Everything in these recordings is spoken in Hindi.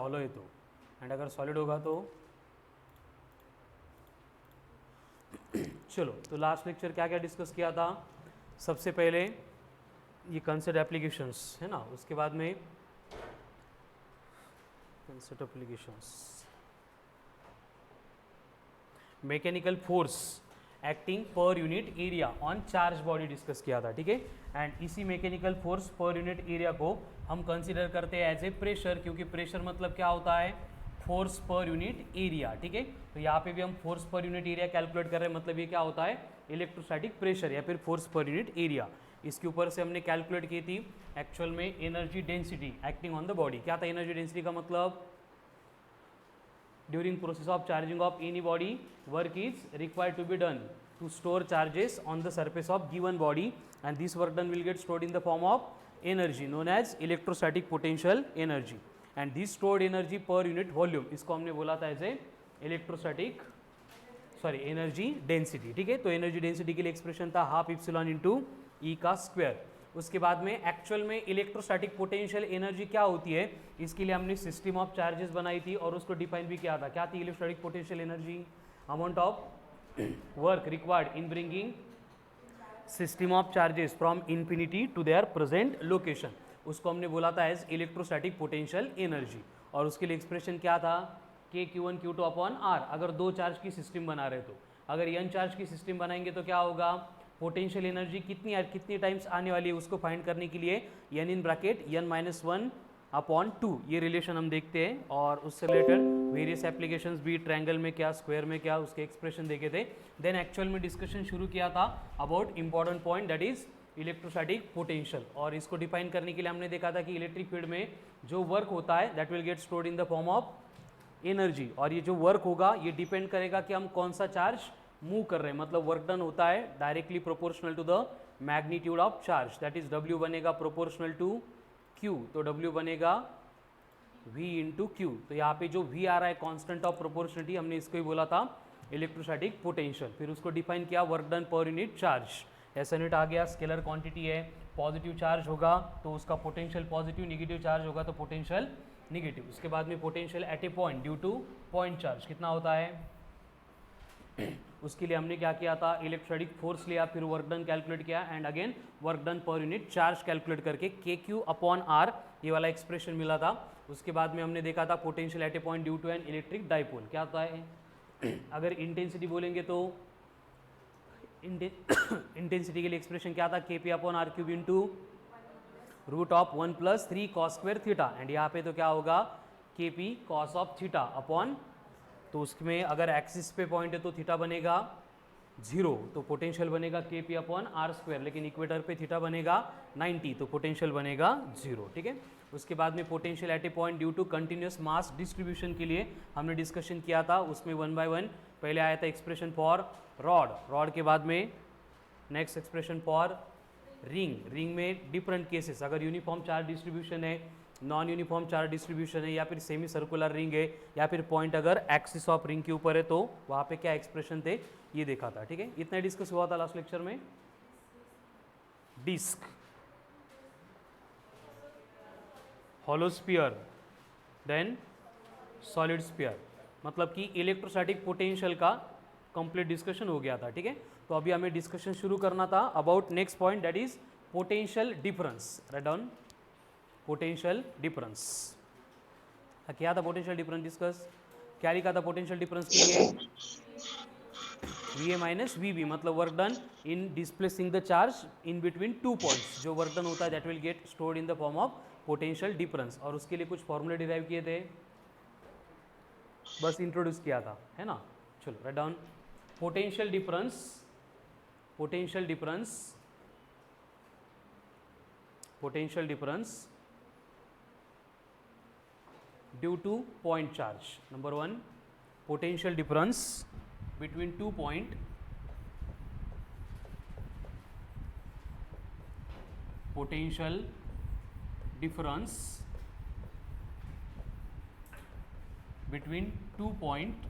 हॉलो है तो, एंड अगर सॉलिड होगा तो चलो, तो लास्ट लेक्चर क्या क्या डिस्कस किया था? सबसे पहले ये कंसेप्ट एप्लीकेशंस है ना, उसके बाद में concept applications, mechanical force acting per unit area on charge body discuss किया था, ठीक है। एंड इसी mechanical force per unit area को हम कंसीडर करते हैं एज ए प्रेशर, क्योंकि प्रेशर मतलब क्या होता है? फोर्स पर यूनिट एरिया, ठीक है। तो यहाँ पे भी हम force per unit area calculate कर रहे हैं, मतलब ये क्या होता है? इलेक्ट्रोस्टैटिक प्रेशर या फिर फोर्स पर यूनिट एरिया। इसके ऊपर से हमने कैलकुलेट की थी एक्चुअल में energy density acting on the body. क्या था एनर्जी डेंसिटी का मतलब? During process of charging of any body, work is required to be done to store charges on the surface of given body, and this work done will get stored in the form of energy known as electrostatic potential energy, and this stored energy per unit volume इसको हमने बोला था as a electrostatic energy density, ठीक है। तो एनर्जी डेंसिटी के लिए एक्सप्रेशन था हाफ इप्सिलॉन इंटू ई का स्क्वायर। उसके बाद में एक्चुअल में इलेक्ट्रोस्टैटिक पोटेंशियल एनर्जी क्या होती है, इसके लिए हमने सिस्टम ऑफ चार्जेस बनाई थी और उसको डिफाइन भी किया था। क्या थी electrostatic potential energy? Amount of work required in bringing system of charges from infinity to their present location, उसको हमने बोला था एज इलेक्ट्रोस्टैटिक पोटेंशियल एनर्जी। और उसके लिए एक्सप्रेशन क्या था? के Q1 Q2 अपॉन आर। अगर दो चार्ज की सिस्टम बना रहे तो, अगर n चार्ज की सिस्टम बनाएंगे तो क्या होगा? पोटेंशियल एनर्जी कितनी टाइम्स आने वाली है उसको फाइंड करने के लिए n in bracket n-1 upon 2 ये रिलेशन हम देखते हैं, और उससे रिलेटेड वेरियस एप्लीकेशंस भी, ट्रायंगल में क्या, स्क्वायर में क्या, उसके एक्सप्रेशन देखे थे। देन एक्चुअल में डिस्कशन शुरू किया था about important point that is electrostatic potential, और इसको डिफाइन करने के लिए हमने देखा था कि इलेक्ट्रिक फील्ड में जो वर्क होता है that will get stored in the form of energy, और ये जो वर्क होगा ये डिपेंड करेगा कि हम कौन सा चार्ज मूव कर रहे हैं, मतलब वर्क डन होता है directly proportional to the magnitude of charge, that is W बनेगा प्रोपोर्शनल टू Q, तो W बनेगा V इंटू Q। तो यहाँ पे जो V आ रहा है कांस्टेंट ऑफ प्रोपोर्शनलिटी, हमने इसको ही बोला था इलेक्ट्रोस्टैटिक पोटेंशियल। फिर उसको डिफाइन किया work done per unit charge, ऐसा यूनिट आ गया, स्केलर क्वांटिटी है, पॉजिटिव चार्ज होगा तो उसका पोटेंशियल पॉजिटिव, नेगेटिव चार्ज होगा तो पोटेंशियल नेगेटिव। उसके बाद में potential at a point due to point charge कितना होता है, उसके लिए हमने क्या किया था? इलेक्ट्रोस्टैटिक फोर्स लिया, फिर वर्क डन कैलकुलेट किया, and again work done per unit charge calculate करके KQ अपॉन R ये वाला एक्सप्रेशन मिला था। उसके बाद में हमने देखा था potential at a point due to an electric dipole क्या होता है। अगर इंटेंसिटी बोलेंगे तो इंटेंसिटी के लिए एक्सप्रेशन क्या था? KP upon R cube into root of 1 + 3 cos square theta, and यहाँ पे तो क्या होगा? KP cos of theta upon, तो उसमें अगर एक्सिस पे पॉइंट है तो थीटा बनेगा 0, तो पोटेंशियल बनेगा KP अपॉन R स्क्वायर, लेकिन इक्वेटर पे थीटा बनेगा 90, तो पोटेंशियल बनेगा 0, ठीक है। उसके बाद में potential at a point due to continuous mass distribution के लिए हमने डिस्कशन किया था, उसमें 1 by 1 पहले आया था एक्सप्रेशन फॉर रॉड के बाद में नेक्स्ट एक्सप्रेशन फॉर रिंग में डिफरेंट केसेस, अगर यूनिफॉर्म चार्ज डिस्ट्रीब्यूशन है, नॉन यूनिफॉर्म चार्ज डिस्ट्रीब्यूशन है, या फिर सेमी सर्कुलर रिंग है, या फिर पॉइंट अगर एक्सिस ऑफ रिंग के ऊपर है तो वहाँ पे क्या एक्सप्रेशन थे ये देखा था, ठीक है। इतना डिस्कस हुआ था लास्ट लेक्चर में। Disc, hollow sphere, then solid sphere, मतलब कि इलेक्ट्रोस्टैटिक पोटेंशियल का कंप्लीट डिस्कशन हो गया था, ठीक है। तो अभी हमें डिस्कशन शुरू करना था about next point that is potential difference. Write down potential difference. क्या था पोटेंशियल डिफरेंस डिस्कस? क्या लिखा था पोटेंशियल डिफरेंस के लिए? VA माइनस VB, मतलब work done in displacing the charge in between 2 points, जो वर्क डन होता है that will get stored in the form of potential difference. और उसके लिए कुछ फॉर्मूले डिराइव किए थे, बस इंट्रोड्यूस किया था, है ना। चलो write down potential difference, potential difference due to point charge. Number 1, potential difference between 2 point, potential difference between 2 point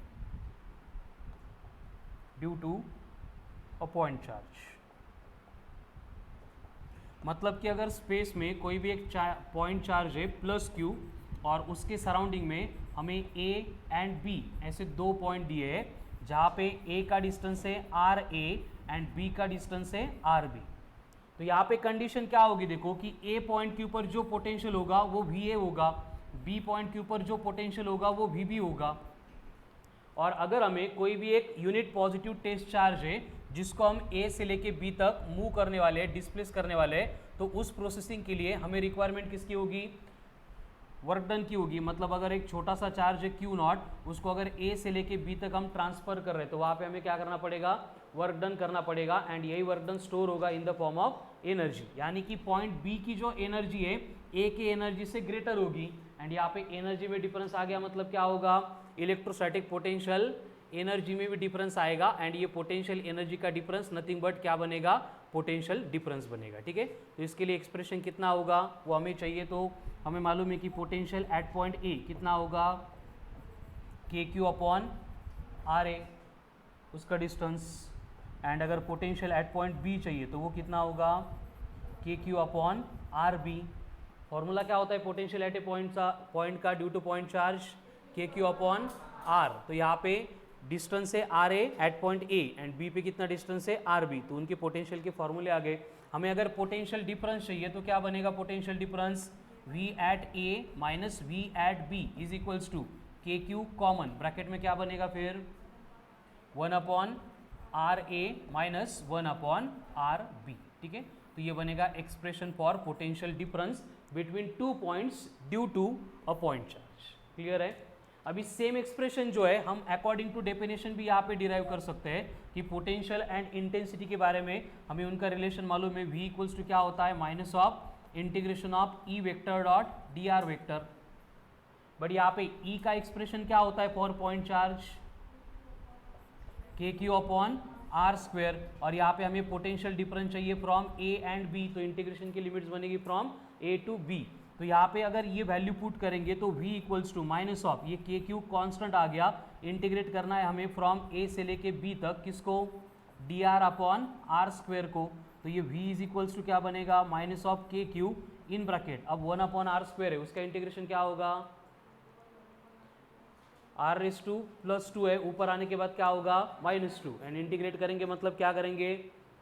due to a point charge। मतलब कि अगर स्पेस में कोई भी एक पॉइंट चार्ज है +Q और उसके सराउंडिंग में हमें ए एंड बी ऐसे 2 पॉइंट दिए हैं, जहाँ पे ए का डिस्टेंस है आर ए एंड बी का डिस्टेंस है आर बी। तो यहाँ पे कंडीशन क्या होगी, देखो कि ए पॉइंट के ऊपर जो पोटेंशियल होगा वो वी ए होगा, बी पॉइंट के ऊपर जो पोटेंशियल होगा वो वी बी होगा। और अगर हमें कोई भी एक यूनिट पॉजिटिव टेस्ट चार्ज है जिसको हम ए से लेके बी तक मूव करने वाले हैं, डिस्प्लेस करने वाले हैं, तो उस प्रोसेसिंग के लिए हमें रिक्वायरमेंट किसकी होगी, वर्क डन की होगी। मतलब अगर एक छोटा सा चार्ज है क्यू नॉट, उसको अगर ए से लेके बी तक हम ट्रांसफर कर रहे हैं तो वहाँ पे हमें क्या करना पड़ेगा, वर्क डन करना पड़ेगा। एंड यही वर्क डन स्टोर होगा इन द फॉर्म ऑफ एनर्जी, यानी कि पॉइंट बी की जो एनर्जी है ए के एनर्जी से ग्रेटर होगी। एंड यहाँ पे एनर्जी में डिफरेंस आ गया, मतलब क्या होगा, इलेक्ट्रोस्टैटिक पोटेंशियल एनर्जी में भी डिफरेंस आएगा। एंड ये पोटेंशियल एनर्जी का डिफरेंस नथिंग बट क्या बनेगा, पोटेंशियल डिफरेंस बनेगा। ठीक है, तो इसके लिए एक्सप्रेशन कितना होगा वो हमें चाहिए। तो हमें मालूम है कि पोटेंशियल एट पॉइंट ए कितना होगा, K Q upon R A उसका डिस्टेंस। एंड अगर पोटेंशियल एट पॉइंट बी चाहिए तो वो कितना होगा, K Q upon R B. Formula क्या होता है पोटेंशियल एट ए पॉइंट का, due to point charge K Q upon R. तो यहाँ पे डिस्टेंस है R A at point A and B पे कितना डिस्टेंस है आर बी, तो उनके पोटेंशियल के फॉर्मूले आ गए। हमें अगर पोटेंशियल डिफरेंस चाहिए तो क्या बनेगा, potential difference V at A minus V at B is equals to K Q common, bracket में क्या बनेगा फिर 1 upon R A minus 1 upon R B. ठीक है, तो ये बनेगा expression for potential difference between 2 points due to a point charge. Clear है। अभी सेम एक्सप्रेशन जो है हम अकॉर्डिंग टू डेफिनेशन भी यहाँ पे डिराइव कर सकते हैं कि पोटेंशियल एंड इंटेंसिटी के बारे में हमें उनका रिलेशन मालूम है। V इक्वल्स टू क्या होता है, minus of integration of E vector dot D R vector. But यहाँ पे E का एक्सप्रेशन क्या होता है for point charge, K Q upon R square. और यहाँ पे हमें पोटेंशियल डिफरेंस चाहिए फ्रॉम ए एंड बी, तो इंटीग्रेशन की लिमिट्स बनेगी फ्रॉम ए टू बी। तो यहाँ पे अगर ये वैल्यू पुट करेंगे तो V equals to minus of ये के क्यू कॉन्स्टेंट आ गया, इंटीग्रेट करना है हमें फ्रॉम ए से लेके बी तक, किसको, D R upon R square को। तो ये V इज इक्वल्स टू क्या बनेगा, minus of K Q in bracket, अब 1 अपॉन आर स्क्वेयर है उसका इंटीग्रेशन क्या होगा, आर रेस टू प्लस 2 है, ऊपर आने के बाद क्या होगा -2, एंड इंटीग्रेट करेंगे मतलब क्या करेंगे,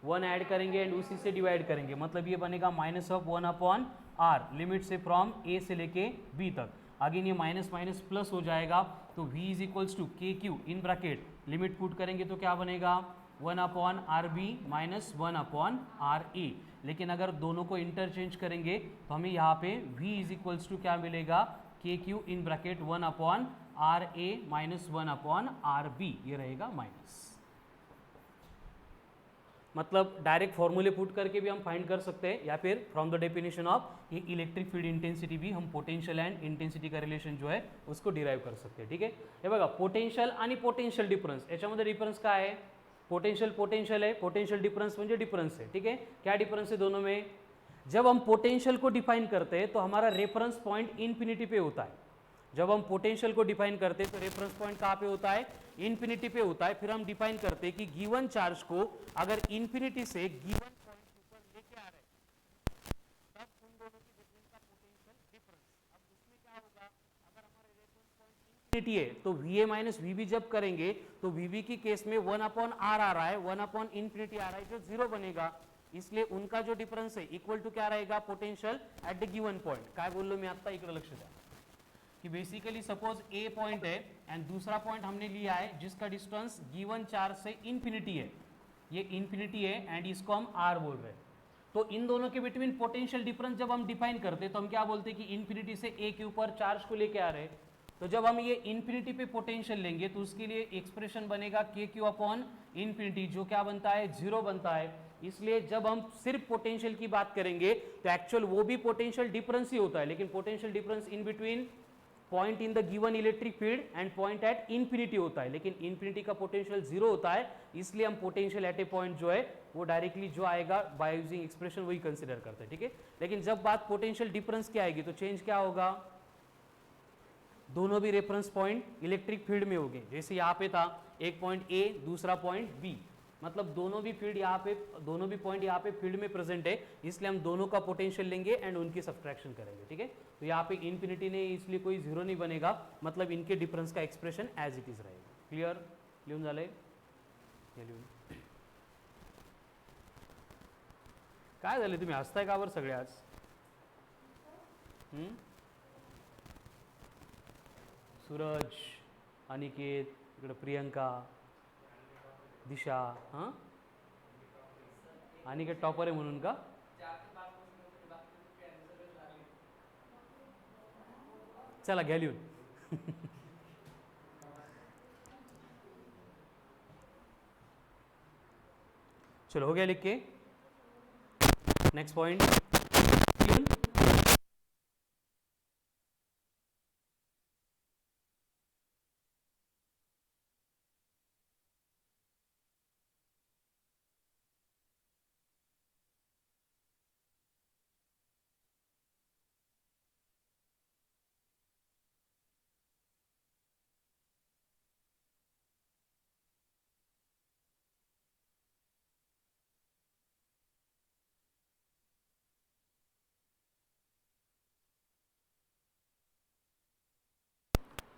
1 ऐड करेंगे एंड उसी से डिवाइड करेंगे, मतलब ये बनेगा minus of 1 upon R, limit से फ्रॉम ए से लेके बी तक। अगेन ये माइनस माइनस प्लस हो जाएगा, तो V is equals to K Q in bracket, limit put करेंगे तो क्या बनेगा 1 upon R B minus 1 upon R A. लेकिन अगर दोनों को इंटरचेंज करेंगे तो हमें यहाँ पे V इज इक्वल्स टू क्या मिलेगा, K Q in bracket 1 upon R A minus 1 upon R B, ये रहेगा माइनस। मतलब डायरेक्ट फॉर्मूले पुट करके भी हम फाइंड कर सकते हैं, या फिर फ्रॉम द डेफिनेशन ऑफ ये इलेक्ट्रिक फील्ड इंटेंसिटी भी हम पोटेंशियल एंड इंटेंसिटी का रिलेशन जो है उसको डिराइव कर सकते हैं। ठीक आहे, हे बघा पोटेंशियल आणि पोटेंशियल डिफरन्स, याच्यामध्ये डिफरन्स काय आहे, पोटेंशियल पोटेंशियल है, पोटेंशियल डिफरन्स म्हणजे डिफरन्स है। ठीक है, क्या डिफरन्स है दोनों में, जब हम पोटेंशियल को डिफाइन करते हैं तो हमारा रेफरेंस पॉइंट इन्फिनिटी पे होता है। जब हम पोटेंशियल को डिफाइन करते हैं तो रेफरेंस पॉइंट कहाँ पे होता है, इन्फिनिटी पे होता है। फिर हम डिफाइन करते हैं कि गिवन चार्ज को अगर इन्फिनिटी से गिवन पॉइंट के ऊपर लेके आ रहे हैं तब उन दोनों के बिटवीन का पोटेंशियल डिफरेंस। अब उसमें क्या होगा, अगर हमारा रेफरेंस पॉइंट इन्फिनिटी है तो VA माइनस VB जब करेंगे तो VB की केस में 1 अपॉन आर आ रहा है, 1 अपॉन इन्फिनिटी आ रहा है, जो 0 बनेगा। इसलिए उनका जो डिफरेंस है इक्वल टू क्या रहेगा, potential at the given point. काय बोललो मी आता, इकडे लक्ष द्या कि बेसिकली सपोज ए पॉइंट है एंड दूसरा पॉइंट हमने लिया है जिसका डिस्टेंस गिवन चार्ज से इन्फिनिटी है, ये इन्फिनिटी है एंड इसको हम आर बोल रहे हैं। तो इन दोनों के बिटवीन पोटेंशियल डिफरेंस जब हम डिफाइन करते हैं तो हम क्या बोलते हैं कि इन्फिनिटी से ए के ऊपर चार्ज को लेके आ रहे हैं। तो जब हम ये इन्फिनिटी पे पोटेंशियल लेंगे तो उसके लिए एक्सप्रेशन बनेगा के क्यू अपॉन इन्फिनिटी, जो क्या बनता है 0 बनता है। इसलिए जब हम सिर्फ पोटेंशियल की बात करेंगे तो एक्चुअल वो भी पोटेंशियल डिफरेंस ही होता है, लेकिन potential difference in between point in the given electric field and point at infinity होता है, लेकिन इन्फिनिटी का पोटेंशियल 0 होता है। इसलिए हम पोटेंशियल एट ए पॉइंट जो है वो डायरेक्टली जो आएगा बाय यूजिंग एक्सप्रेशन वही कंसीडर करते हैं। ठीक है, लेकिन जब बात पोटेंशियल डिफरेंस की आएगी तो चेंज क्या होगा, दोनों भी रेफरेंस पॉइंट इलेक्ट्रिक फील्ड में होंगे। जैसे यहाँ पे था एक पॉइंट ए दूसरा पॉइंट बी, मतलब दोनों भी फील्ड यहाँ पे, दोनों भी पॉइंट यहाँ पे फील्ड में प्रेजेंट है, इसलिए हम दोनों का पोटेंशियल लेंगे एंड उनकी सब्ट्रैक्शन करेंगे, ठीक है। तो यहाँ पे इन्फिनिटी नहीं, इसलिए कोई जीरो नहीं बनेगा, मतलब इनके डिफरेंस का एक्सप्रेशन एज इट इज रहेगा। क्लियर? लिहून झालंय? काय झाले, तुम्ही हसताय का बरं सगळे आज? सूरज, अनिकेत, इकडे प्रियंका, दिशा, हां अनिकेत टॉपर आहे म्हणून का? चला घ्या लिहून। चलो हो गया लिख के। Next point,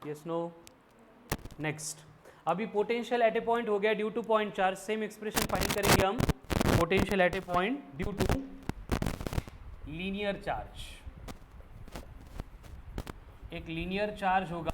yes no? Next, अभी पोटेंशियल एट ए पॉइंट हो गया due to point charge, same expression find करेंगे हम। Potential at a point due to linear charge, एक लीनियर चार्ज होगा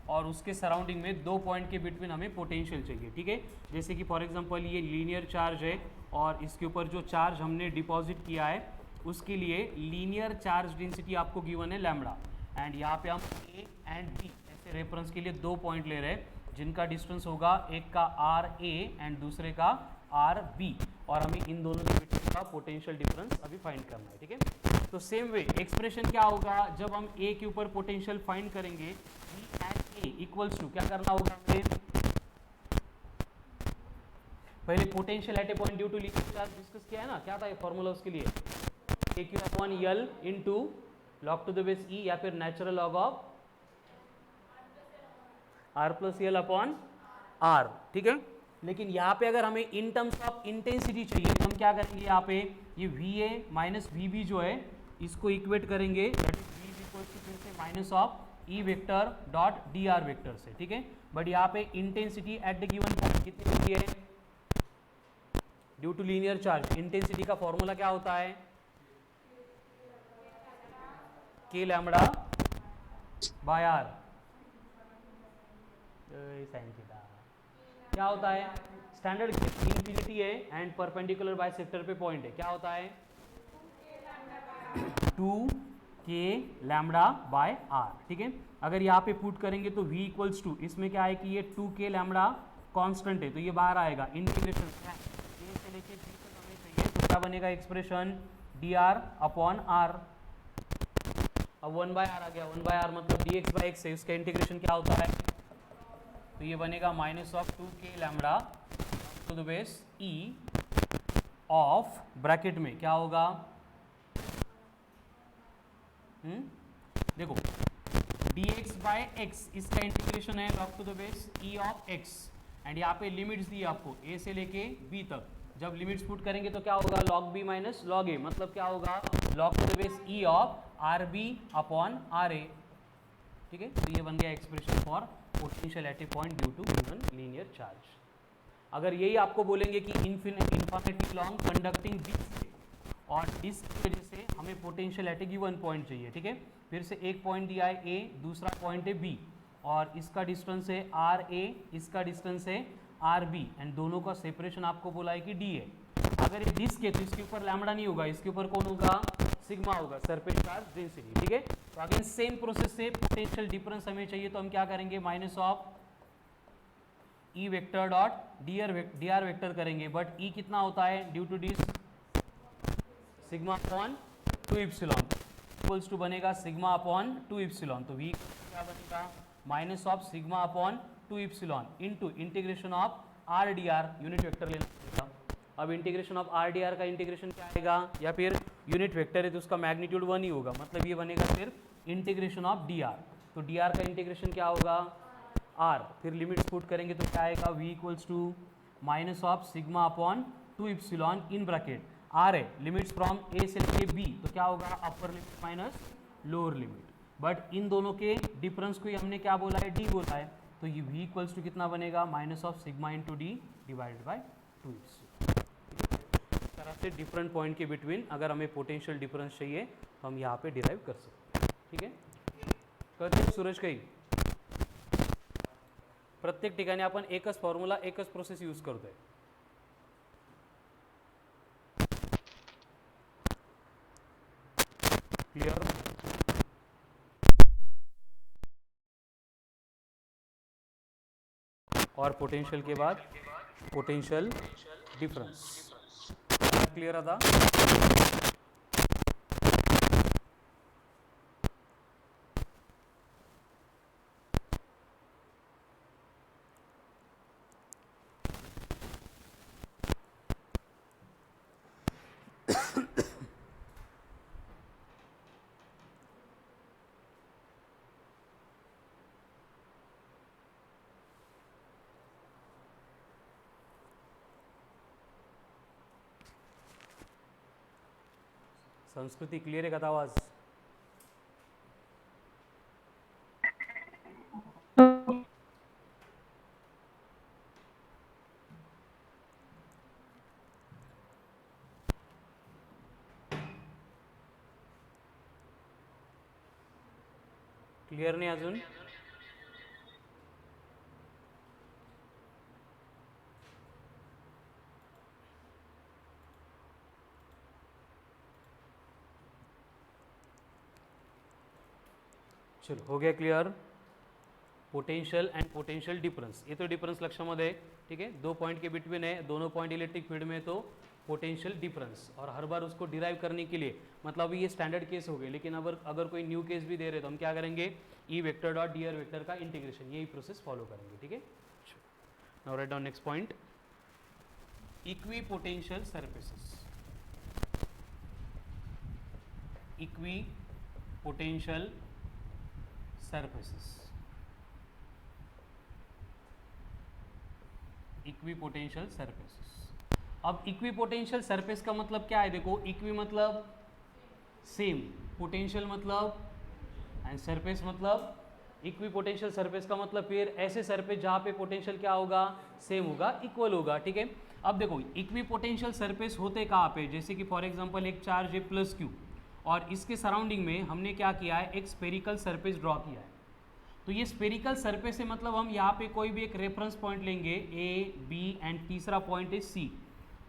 और उसके सराउंडिंग में दो पॉइंट के बिटवीन हमें पोटेंशियल चाहिए, ठीक है। जैसे कि फॉर एग्जांपल ये लीनियर चार्ज है और इसके ऊपर जो चार्ज हमने डिपॉजिट किया है उसके लिए लीनियर चार्ज डेंसिटी आपको गिवन है लैम्बडा, एंड यहाँ पे हम ए एंड बी ऐसे रेफरेंस के लिए दो पॉइंट ले रहे हैं जिनका डिस्टेंस होगा, एक का आर ए एंड दूसरे का आर बी, और हमें इन दोनों के बिटवीन का पोटेंशियल डिफरेंस अभी फाइंड करना है, ठीक है। तो सेम वे एक्सप्रेशन क्या होगा, जब हम ए के ऊपर पोटेंशियल फाइंड करेंगे, B and A equals to क्या करना होगा हमें, पहले potential at a point due to linear charge discuss किया है ना, क्या था ये फॉर्मूला उसके लिए, A Q upon L into log to the base e, या फिर natural log of R plus L upon R, ठीक है। लेकिन यहाँ पे अगर हमें इन टर्म्स ऑफ इंटेंसिटी चाहिए तो हम क्या करेंगे, यहाँ पे ये V A minus V B जो है इसको इक्वेट करेंगे, that is V equals to फिर से minus of E vector dot D R vector से, ठीक है। बट यहाँ पे intensity at the given point कितनी होती है, due to linear charge intensity का फॉर्मूला क्या होता है, K lambda by R, sine theta क्या होता है, स्टैंडर्ड इन्फिनिटी है एंड परपेंडिकुलर बाय सेक्टर पे पॉइंट है, क्या होता है 2k लैम्बडा बाय आर, ठीक है। अगर यहाँ पे पुट करेंगे तो v इक्वल्स टू, इसमें क्या है कि ये 2k लैम्बडा कांस्टेंट है तो ये बाहर आएगा, इंटीग्रेशन a से लेके b तक हमें चाहिए, तो क्या बनेगा एक्सप्रेशन dr अपॉन r, अब 1 बाय आर आ गया, 1 बाय आर मतलब dx बाय x है, उसका इंटीग्रेशन क्या होता है, तो ये बनेगा minus of 2k lambda to the base e of bracket में क्या होगा, देखो dx बाय x इसका इंटीग्रेशन है log to the base e of x, and यहाँ पे लिमिट्स दी आपको a से लेके b तक, जब लिमिट्स पुट करेंगे तो क्या होगा log b minus log a, मतलब क्या होगा log to the base e of rb upon ra, ठीक है। तो ये बन गया expression for potential at a point due to given linear charge. अगर यही आपको बोलेंगे कि इन्फिनिटली लॉन्ग कंडक्टिंग डिस्क है और डिस्क की वजह से हमें potential at A given point चाहिए, ठीक है। फिर से एक पॉइंट दिया है ए, दूसरा पॉइंट है बी, और इसका डिस्टेंस है आर ए, इसका डिस्टेंस है आर बी, एंड दोनों का सेपरेशन आपको बोला है कि डी है। अगर ये डिस्क है तो इसके ऊपर लैम्बडा नहीं होगा, इसके ऊपर कौन होगा, सिग्मा होगा, सरफेस चार्ज डेंसिटी, ठीक है। तो अगेन सेम प्रोसेस से पोटेंशियल डिफरेंस हमें चाहिए तो हम क्या करेंगे, minus of E vector dot D R vector करेंगे, बट ई कितना होता है due to disc sigma upon 2 epsilon equals to बनेगा सिग्मा अपॉन 2 इप्सिलॉन, तो वी क्या बनेगा minus of sigma upon 2 epsilon into integration of R D R, unit vector लेना पड़ेगा। अब integration of R D are का इंटीग्रेशन क्या आएगा, या फिर यूनिट वेक्टर है तो उसका मैग्नीट्यूड 1 ही होगा, मतलब ये बनेगा सिर्फ इंटीग्रेशन ऑफ डी आर, तो डी आर का इंटीग्रेशन क्या होगा r, फिर लिमिट्स पुट करेंगे तो क्या आएगा v equals to minus of sigma upon 2 epsilon in bracket R है लिमिट्स फ्रॉम ए से लेके बी, तो क्या होगा upper limit minus lower limit, but इन दोनों के डिफरेंस को ही हमने क्या बोला है, डी बोला है, तो ये v इक्वल्स टू कितना बनेगा minus of sigma into D divided by 2 epsilon. इस तरह से डिफरेंट पॉइंट के बिटवीन अगर हमें पोटेंशियल डिफरेंस चाहिए तो हम यहाँ पे डिराइव कर सकते हैं। ठीक है, करते सूरज काही प्रत्येक ठिकाणी आपण एकच फॉर्म्युला एकच प्रोसेस यूज करतोय। क्लियर? और पोटेंशियल के बाद पोटेंशियल डिफरेंस क्लियर आता? संस्कृती क्लियर आहे का आवाज? क्लियर नाही अजून? चलो हो गया clear? Potential and potential difference, ये तो डिफरेंस लक्षामध्ये आहे, ठीक है, दो पॉइंट के बिटवीन है, दोनों पॉइंट इलेक्ट्रिक फील्ड में, तो पोटेंशियल डिफरेंस, और हर बार उसको डिराइव करने के लिए मतलब ये स्टैंडर्ड केस हो गए, लेकिन अगर कोई न्यू केस भी दे रहे तो हम क्या करेंगे, ई vector dot D R vector का इंटीग्रेशन, यही प्रोसेस फॉलो करेंगे। ठीक है, now write down next point, equi potential surfaces, equi potential surfaces, equi potential surfaces. अब इक्वी पोटेंशियल सरफेस का मतलब क्या है, देखो इक्वी मतलब सेम, पोटेंशियल मतलब एंड सरफेस मतलब इक्वी पोटेंशियल सरफेस का मतलब फिर ऐसे सरफेस जहाँ पे पोटेंशियल क्या होगा, सेम होगा, इक्वल होगा। ठीक है, अब देखो इक्वी पोटेंशियल सरफेस होते कहाँ पे, जैसे कि फॉर एग्जांपल एक चार्ज है प्लस क्यू और इसके सराउंडिंग में हमने क्या किया है, एक स्पेरिकल सरफेस ड्रॉ किया है, तो ये स्पेरिकल सरफेस है, मतलब हम यहाँ पे कोई भी एक रेफरेंस पॉइंट लेंगे ए बी एंड तीसरा पॉइंट है सी,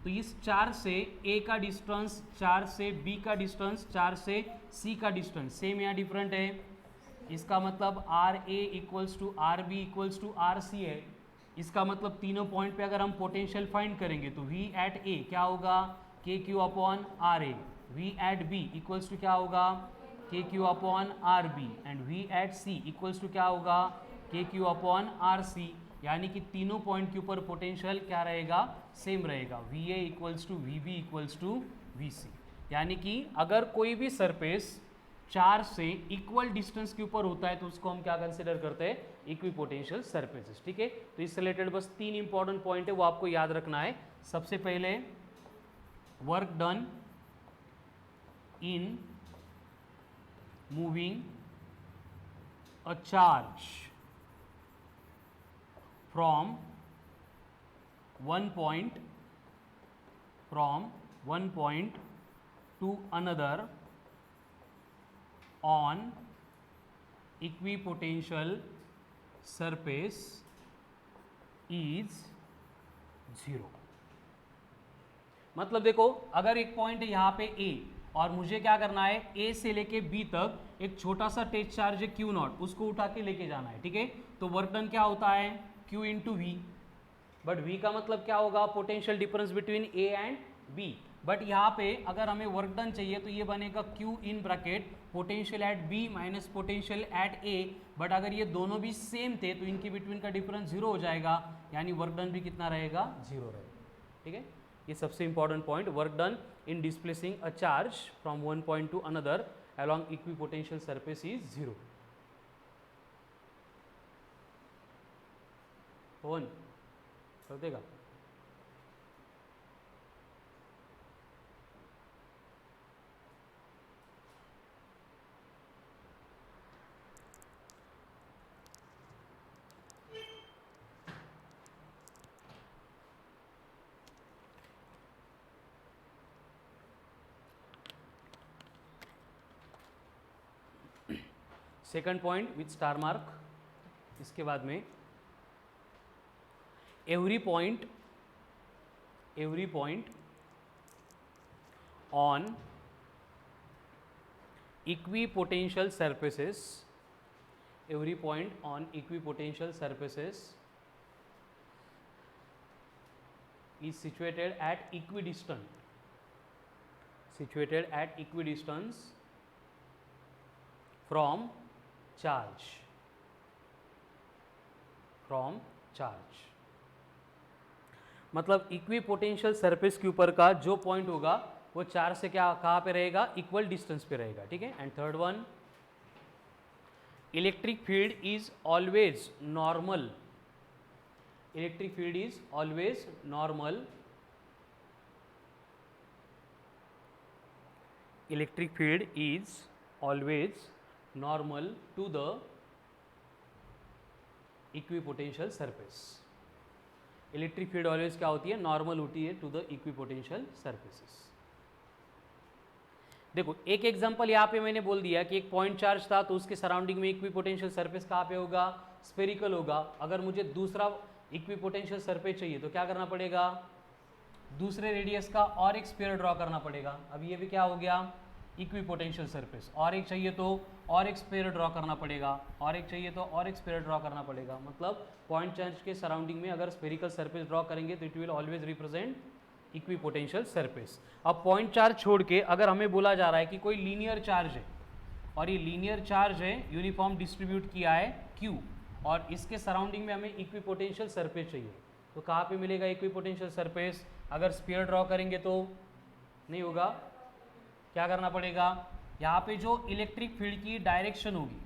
तो इस 4 से ए का डिस्टेंस, 4 से बी का डिस्टेंस, 4 से सी का डिस्टेंस सेम या डिफरेंट है, इसका मतलब R A equals to R B equals to R C है। इसका मतलब तीनों पॉइंट पे अगर हम पोटेंशियल फाइंड करेंगे तो वी एट ए क्या होगा, K Q upon R A, V at B equals to क्या होगा, K Q upon R B, and V at C equals to क्या होगा, K Q upon R C, यानी कि तीनों पॉइंट के ऊपर पोटेंशियल क्या रहेगा, सेम रहेगा, V A equals to V B equals to V C. यानी कि अगर कोई भी सरफेस 4 से इक्वल डिस्टेंस के ऊपर होता है तो उसको हम क्या कंसिडर करते हैं, इक्वी पोटेंशियल सरफेसेस। ठीक है, तो इससे रिलेटेड बस 3 इंपॉर्टेंट पॉइंट है, वो आपको याद रखना है। सबसे पहले work done in moving a charge from one point to another on equipotential surface is 0। मतलब देखो अगर एक पॉइंट है यहाँ पे A और मुझे क्या करना है, A से लेके B तक एक छोटा सा टेस्ट चार्ज है Q नॉट, उसको उठा के लेके जाना है। ठीक है, तो वर्क डन क्या होता है, Q into V, but V का मतलब क्या होगा, potential difference between A and B, but यहाँ पे अगर हमें वर्क डन चाहिए तो ये बनेगा Q in bracket potential at B minus potential at A, but अगर ये दोनों भी सेम थे तो इनके बिटवीन का डिफरेंस 0 हो जाएगा, यानी वर्क डन भी कितना रहेगा, 0 रहेगा। ठीक है, ये सबसे important point, work done in displacing a charge from one point two another along equipotential surface is 0। कौन कर देगा? Second point with star mark, इसके बाद में every point on equipotential surfaces, every point on equipotential surfaces is situated at equidistance from charge, मतलब इक्विपोटेंशियल सरफेस के ऊपर का जो पॉइंट होगा वो चार्ज से क्या कहाँ पे रहेगा, इक्वल डिस्टेंस पे रहेगा, ठीक है। And third one, electric field is always normal, electric field is always normal, electric field is always normal to the equipotential surface. Electric field always क्या होती है, नॉर्मल होती है टू द इक्विपोटेंशियल सरफेसेस। देखो एक एग्जांपल यहाँ पे मैंने बोल दिया कि एक पॉइंट चार्ज था तो उसके सराउंडिंग में इक्विपोटेंशियल सरफेस कहाँ पे होगा, स्फेरिकल होगा। अगर मुझे दूसरा इक्विपोटेंशियल सरफेस चाहिए तो क्या करना पड़ेगा, दूसरे रेडियस का और एक स्फीयर ड्रॉ करना पड़ेगा। अब ये भी क्या हो गया, इक्विपोटेंशियल सरफेस, और एक चाहिए तो और एक स्फीयर ड्रॉ करना पड़ेगा, और एक चाहिए तो और एक स्फीयर ड्रॉ करना पड़ेगा। मतलब पॉइंट चार्ज के सराउंडिंग में अगर स्फेरिकल सरफेस ड्रॉ करेंगे तो it will always represent equipotential surface. अब पॉइंट चार्ज छोड़ के अगर हमें बोला जा रहा है कि कोई लीनियर चार्ज है और ये लीनियर चार्ज है, यूनिफॉर्म डिस्ट्रीब्यूट किया है Q, और इसके सराउंडिंग में हमें इक्विपोटेंशियल सरफेस चाहिए, तो कहाँ पे मिलेगा इक्विपोटेंशियल सरफेस। अगर स्फीयर ड्रॉ करेंगे तो नहीं होगा, क्या करना पड़ेगा, यहाँ पे जो इलेक्ट्रिक फील्ड की डायरेक्शन होगी,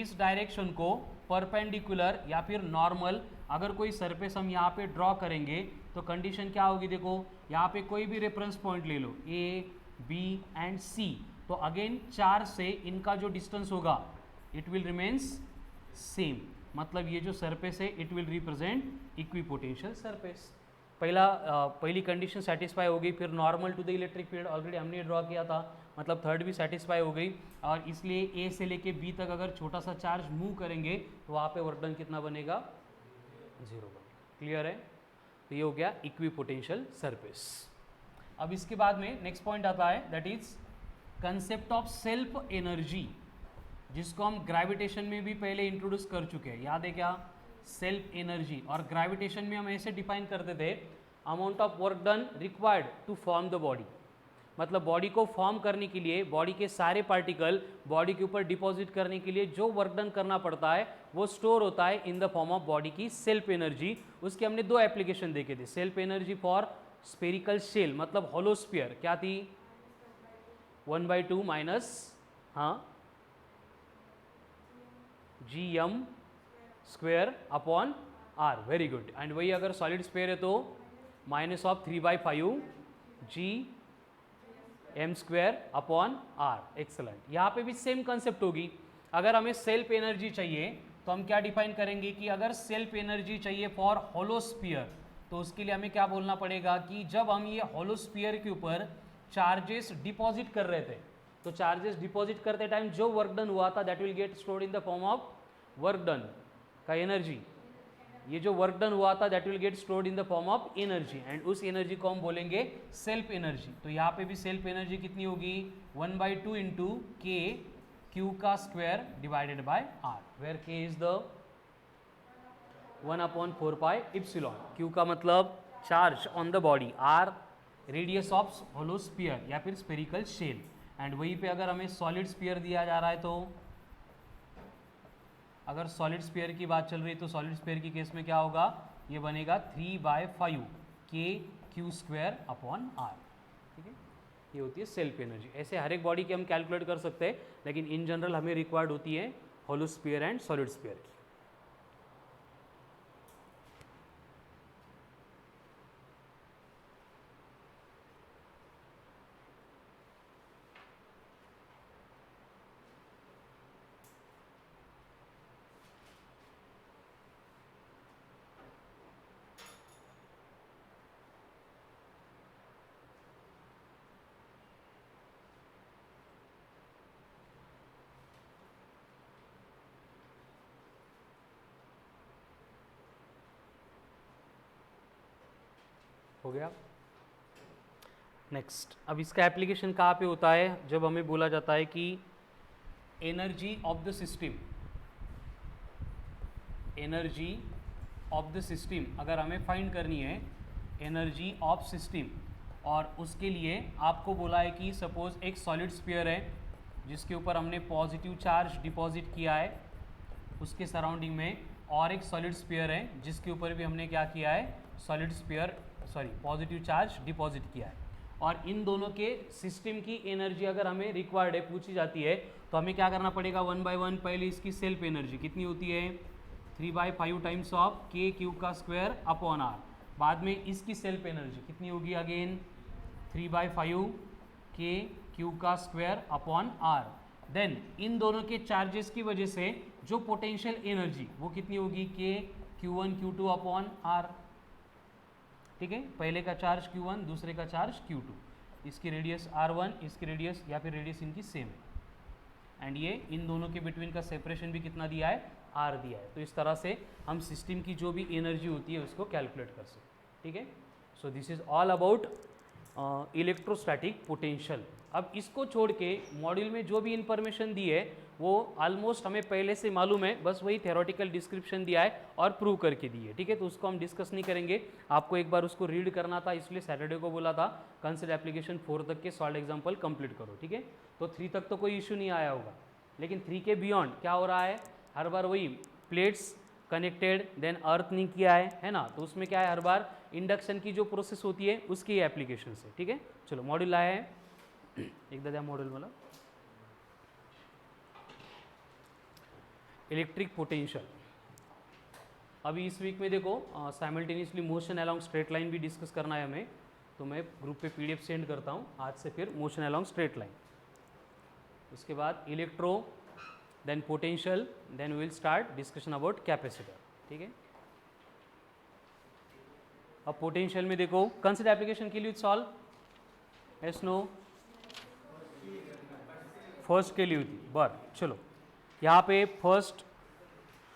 इस डायरेक्शन को परपेंडिकुलर या फिर नॉर्मल अगर कोई सरफेस हम यहाँ पे ड्रॉ करेंगे तो कंडीशन क्या होगी, देखो यहाँ पे कोई भी रेफरेंस पॉइंट ले लो A, B एंड C, तो अगेन चार्ज से इनका जो डिस्टेंस होगा इट विल रिमेन्स सेम, मतलब ये जो सरफेस है it will represent equipotential surface. पहली कंडीशन सेटिस्फाई हो गई, फिर normal to the electric field already हमने ड्रॉ किया था, मतलब थर्ड भी सेटिस्फाई हो गई। और इसलिए ए से लेके बी तक अगर छोटा सा चार्ज मूव करेंगे तो वहाँ पे वर्क डन कितना बनेगा, 0 बनेगा। क्लियर है, तो ये हो गया इक्विपोटेंशियल सरफेस। अब इसके बाद में नेक्स्ट पॉइंट आता है, that is concept of self energy, जिसको हम ग्रेविटेशन में भी पहले इंट्रोड्यूस कर चुके हैं, याद है क्या, सेल्फ एनर्जी। और ग्रेविटेशन में हम ऐसे डिफाइन करते थे, amount of work done required to form the body, मतलब बॉडी को फॉर्म करने के लिए, बॉडी के सारे पार्टिकल बॉडी के ऊपर डिपॉजिट करने के लिए जो वर्क डन करना पड़ता है वो स्टोर होता है in the form of body की सेल्फ एनर्जी। उसके हमने दो एप्लीकेशन देखे थे, self energy for spherical shell, मतलब होलोस्फीयर क्या थी, 1/2 माइनस GM square upon R, very good. And वही अगर सॉलिड स्फीयर है तो -3/5 GM square upon R, excellent. यहाँ पे भी सेम कंसेप्ट होगी। अगर हमें सेल्फ एनर्जी चाहिए तो हम क्या डिफाइन करेंगे कि अगर सेल्फ एनर्जी चाहिए फॉर होलोस्फीयर तो उसके लिए हमें क्या बोलना पड़ेगा कि जब हम ये होलोस्फीयर के ऊपर चार्जेस डिपॉजिट कर रहे थे तो चार्जेस डिपॉजिट करते टाइम जो वर्क डन हुआ था that will get stored in the form of work done का एनर्जी। ये जो वर्क डन हुआ था that will get stored in the form of energy, and उस एनर्जी को हम बोलेंगे सेल्फ एनर्जी। तो यहाँ पे भी सेल्फ एनर्जी कितनी होगी, 1/2 इंटू के क्यू का square divided by R, where K is the 1/4 epsilon. Q का मतलब charge on the body, R radius of hollow sphere या फिर स्फेरिकल शेल, एंड वहीं पे अगर हमें सॉलिड स्फीयर दिया जा रहा है तो अगर सॉलिड स्फीयर की बात चल रही है तो सॉलिड स्फीयर की केस में क्या होगा, ये बनेगा 3/5 के क्यू स्क्वायर अपॉन आर, ठीक है। ये होती है सेल्फ एनर्जी। ऐसे हर एक बॉडी की हम कैलकुलेट कर सकते हैं, लेकिन इन जनरल हमें रिक्वायर्ड होती है होलोस्फीयर एंड सॉलिड स्फीयर की। हो गया। नेक्स्ट, अब इसका एप्लीकेशन कहाँ पे होता है? जब हमें बोला जाता है कि energy of the system, energy of the system अगर हमें फाइंड करनी है, एनर्जी ऑफ सिस्टम, और उसके लिए आपको बोला है कि सपोज एक सॉलिड स्फीयर है जिसके ऊपर हमने पॉजिटिव चार्ज डिपॉजिट किया है उसके सराउंडिंग में, और एक सॉलिड स्फीयर है जिसके ऊपर भी हमने क्या किया है, solid sphere positive charge deposit किया है, और इन दोनों के सिस्टम की एनर्जी अगर हमें रिक्वायर्ड है, पूछी जाती है, तो हमें क्या करना पड़ेगा, 1 बाय 1 पहले इसकी सेल्फ एनर्जी कितनी होती है, 3/5 टाइम्स ऑफ के क्यूब का स्क्वायर अपॉन आर, बाद में इसकी सेल्फ एनर्जी कितनी होगी, अगेन 3/5 के क्यूब का square upon are, then in दोनों के चार्जेस की वजह से जो पोटेंशियल एनर्जी वो कितनी होगी, के Q1 Q2 अपॉन आर, ठीक है, पहले का चार्ज Q1 दूसरे का चार्ज Q2, इसकी रेडियस R1 इसकी रेडियस या फिर रेडियस इनकी सेम है, एंड ये इन दोनों के बिटवीन का सेपरेशन भी कितना दिया है, R दिया है। तो इस तरह से हम सिस्टम की जो भी एनर्जी होती है उसको कैलकुलेट कर सकते हैं, ठीक है। So this is all about electrostatic potential. अब इसको छोड़ के मॉड्यूल में जो भी इंफॉर्मेशन दी है वो ऑलमोस्ट हमें पहले से मालूम है, बस वही थ्योरेटिकल डिस्क्रिप्शन दिया है और प्रूव करके दी है, ठीक है। तो उसको हम डिस्कस नहीं करेंगे, आपको एक बार उसको रीड करना था, इसलिए सैटरडे को बोला था कंसिडर एप्लीकेशन 4 तक के सॉल्व एग्जाम्पल कंप्लीट करो, ठीक है। तो 3 तक तो कोई इशू नहीं आया होगा, लेकिन 3 के बियॉन्ड क्या हो रहा है, हर बार वही प्लेट्स कनेक्टेड देन अर्थ नहीं किया है ना, तो उसमें क्या है, हर बार इंडक्शन की जो प्रोसेस होती है उसकी एप्लीकेशन से, ठीक है। चलो मॉड्यूल आया है, एकदा द्या मॉड्यूल मला, इलेक्ट्रिक पोटेंशियल। अभी इस वीक में देखो simultaneously motion along straight line भी डिस्कस करना है हमें, तो मैं ग्रुप पे PDF सेंड करता हूँ आज से, फिर मोशन अलॉन्ग स्ट्रेट लाइन, उसके बाद electro, then potential, then we will start discussion about capacitor, ठीक है। अब पोटेंशियल में देखो कंसिडर एप्लीकेशन के लिए सॉल्व, यस नो, फर्स्ट के लिए थी बर, चलो यहाँ पे first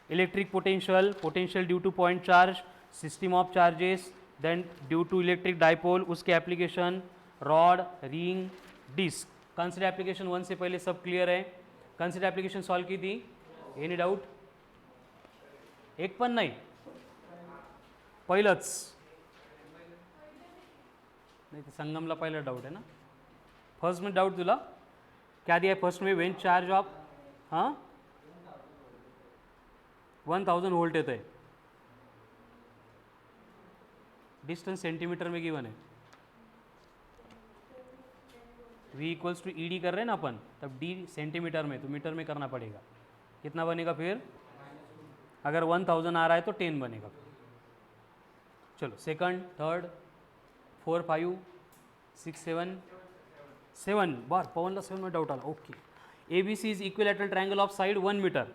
electric potential, potential due to point charge, system of charges, then due to electric dipole, उसके application, rod, ring, disc. Consider application 1 से पहले सब क्लियर है, कंसिडर एप्लीकेशन सॉल्व की थी, एनी डाउट, एक पण नाही, पहिलंच नहीं तो संगमला पहिला डाउट है ना, फर्स्ट में डाउट तुला क्या दिया है, फर्स्ट में व्हेन चार्ज ऑफ 1000 वोल्ट येत है, डिस्टेंस सेंटीमीटर में गिवन है, V इक्वल्स टू ED कर रहे हैं ना अपन, तब D सेंटीमीटर में, तो मीटर में करना पड़ेगा, कितना बनेगा फिर, अगर 1000 आ रहा है तो 10 बनेगा। चलो सेकंड, थर्ड, 4, 5, 6, 7 बार, पवनला 7 में डाउट आला, okay. ABC is equilateral triangle of side 1 metre,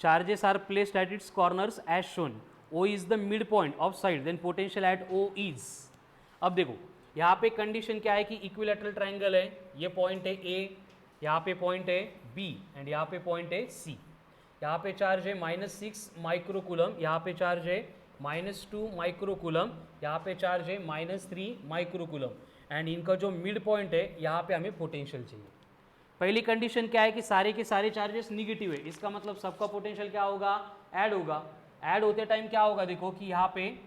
charges are placed at its corners as shown, O is the mid point of side, then potential at O is. अब देखो यहाँ पे कंडीशन क्या है कि इक्विलैटरल ट्रायंगल है, ये पॉइंट है A, यहाँ पे पॉइंट है B एंड यहाँ पे पॉइंट है C, यहाँ पे चार्ज है -6 माइक्रोकूलम, यहाँ पे चार्ज है -2 माइक्रोकूलम, यहाँ पे चार्ज है -3 माइक्रोकूलम, एंड इनका जो मिड पॉइंट है यहाँ पे हमें पोटेंशियल चाहिए। पहली कंडीशन क्या है कि सारे के सारे चार्जेस निगेटिव है, इसका मतलब सबका पोटेंशियल क्या होगा, ऐड होगा। ऐड होते टाइम क्या होगा, देखो कि यहाँ पे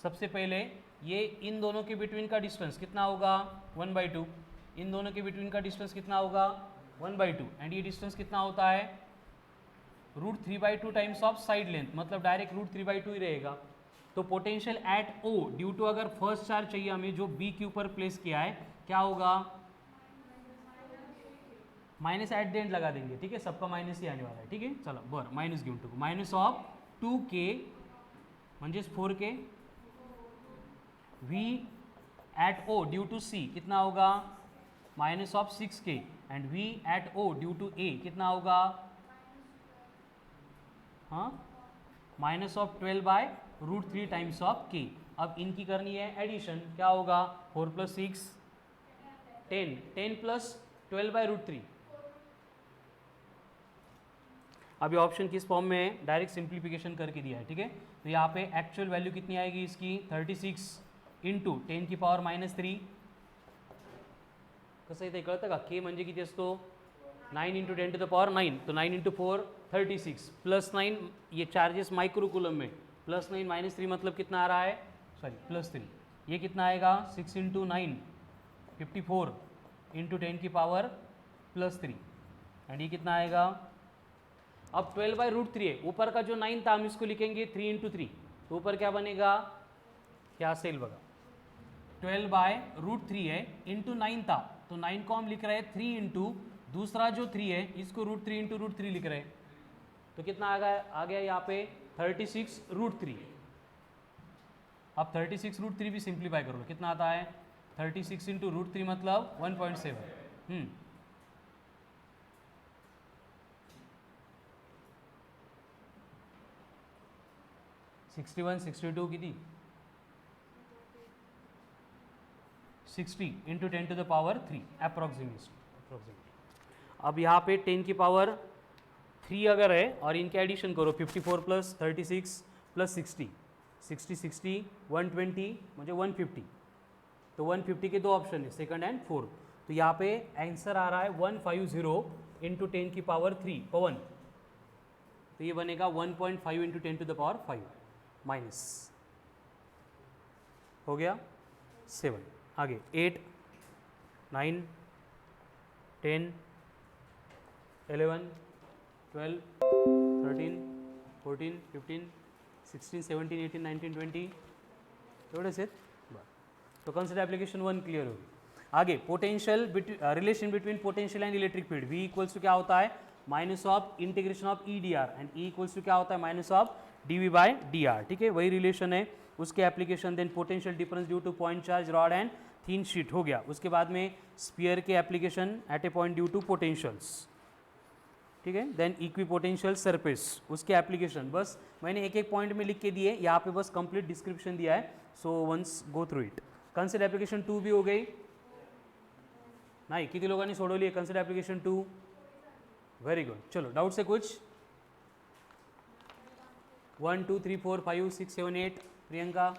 सबसे पहले ये इन दोनों के बिटवीन का डिस्टेंस कितना होगा, 1/2, इन दोनों के बिटवीन का डिस्टेंस कितना होगा, 1/2, एंड ये डिस्टेंस कितना होता है, √3/2 टाइम्स ऑफ साइड लेंथ, मतलब डायरेक्ट √3/2 ही रहेगा। तो potential at O due to, अगर फर्स्ट चार्ज चाहिए हमें जो B के ऊपर प्लेस किया है, क्या होगा, माइनस एट द एंड लगा देंगे, ठीक है, सबका माइनस ही आने वाला है, ठीक है। चलो बर माइनस घेऊन टाकू, माइनस ऑफ 2K म्हणजेच 4K, V at O due to C कितना होगा, minus of 6K, and V at O due to A कितना होगा, हाँ, minus of 12/√3 times of K। अब इनकी करनी है एडिशन, क्या होगा, 4 + 6 10, 10 + 12/√3। अभी ऑप्शन किस फॉर्म में है, डायरेक्ट सिंप्लीफिकेशन करके दिया है, ठीक है। तो यहाँ पे एक्चुअल वैल्यू कितनी आएगी इसकी, 36 इंटू 10 की पावर -3. कसं इथे कळतं का, के म्हणजे किती असतो 9 इंटू 10 टू द पावर 9, तो 9 इंटू 4 36 प्लस 9 ये चार्जेस माइक्रो कूलम में, प्लस 9 -3 मतलब कितना आ रहा है, सॉरी +3, ये कितना आएगा 6 इंटू 9 54 इंटू 10 की पावर +3 एंड ये कितना आएगा. अब 12/√3 है, ऊपर का जो 9 था हम इसको लिखेंगे 3 इंटू 3, तो ऊपर क्या बनेगा, क्या असेल बघा 12/√3 है इंटू 9 था, तो 9 को हम लिख रहे हैं 3 इंटू दूसरा जो 3 है इसको √3 इंटू √3 लिख रहे हैं, तो कितना आ गया यहाँ पे 36√3. अब 36√3 भी सिंप्लीफाई करो, कितना आता है 36 इंटू √3 मतलब 1.7. 61 62 किती 60 into 10 to the power 3 approximately. अब यहाँ पे 10 की पावर 3 अगर है और इनके एडिशन करो 54 प्लस 36 प्लस 60 60 120 म्हणजे 150, तो 150 के दो ऑप्शन है सेकंड एंड फोर्थ, तो यहाँ पे आंसर आ रहा है 150 इंटू 10 की पावर 3 पवन, तो ये बनेगा 1.5 into 10 to the power 5 minus हो गया 7. आगे 8 9 10 11 12 13 14 15 16 17 18 19 20 एवढेच आहेत. बरं, तो कन्सिडर ॲप्लिकेशन 1 क्लियर होगी. आगे potential relation between potential and electric field, V equals to क्या होता है minus of integration of E D R and E equals to क्या होता है माइनस ऑफ dV/dr. ठीक है, वही रिलेशन है, उसके application. Then potential difference due to point charge rod and thin sheet हो गया. उसके बाद में स्पीयर के application at a point due to potentials. ठीक है, देन इक्वी पोटेंशियल सरफेस, उसके एप्लीकेशन. बस मैंने एक एक पॉइंट में लिख के दिए, यहाँ पे बस कंप्लीट डिस्क्रिप्शन दिया है, so once go through it. Consider application 2 भी हो गई नहीं, किती लोगोंनी सोडवली आहे कंसिडर एप्लीकेशन 2. Very good. चलो डाउट से कुछ 1 2 3 4 5 6 7 8 प्रियंका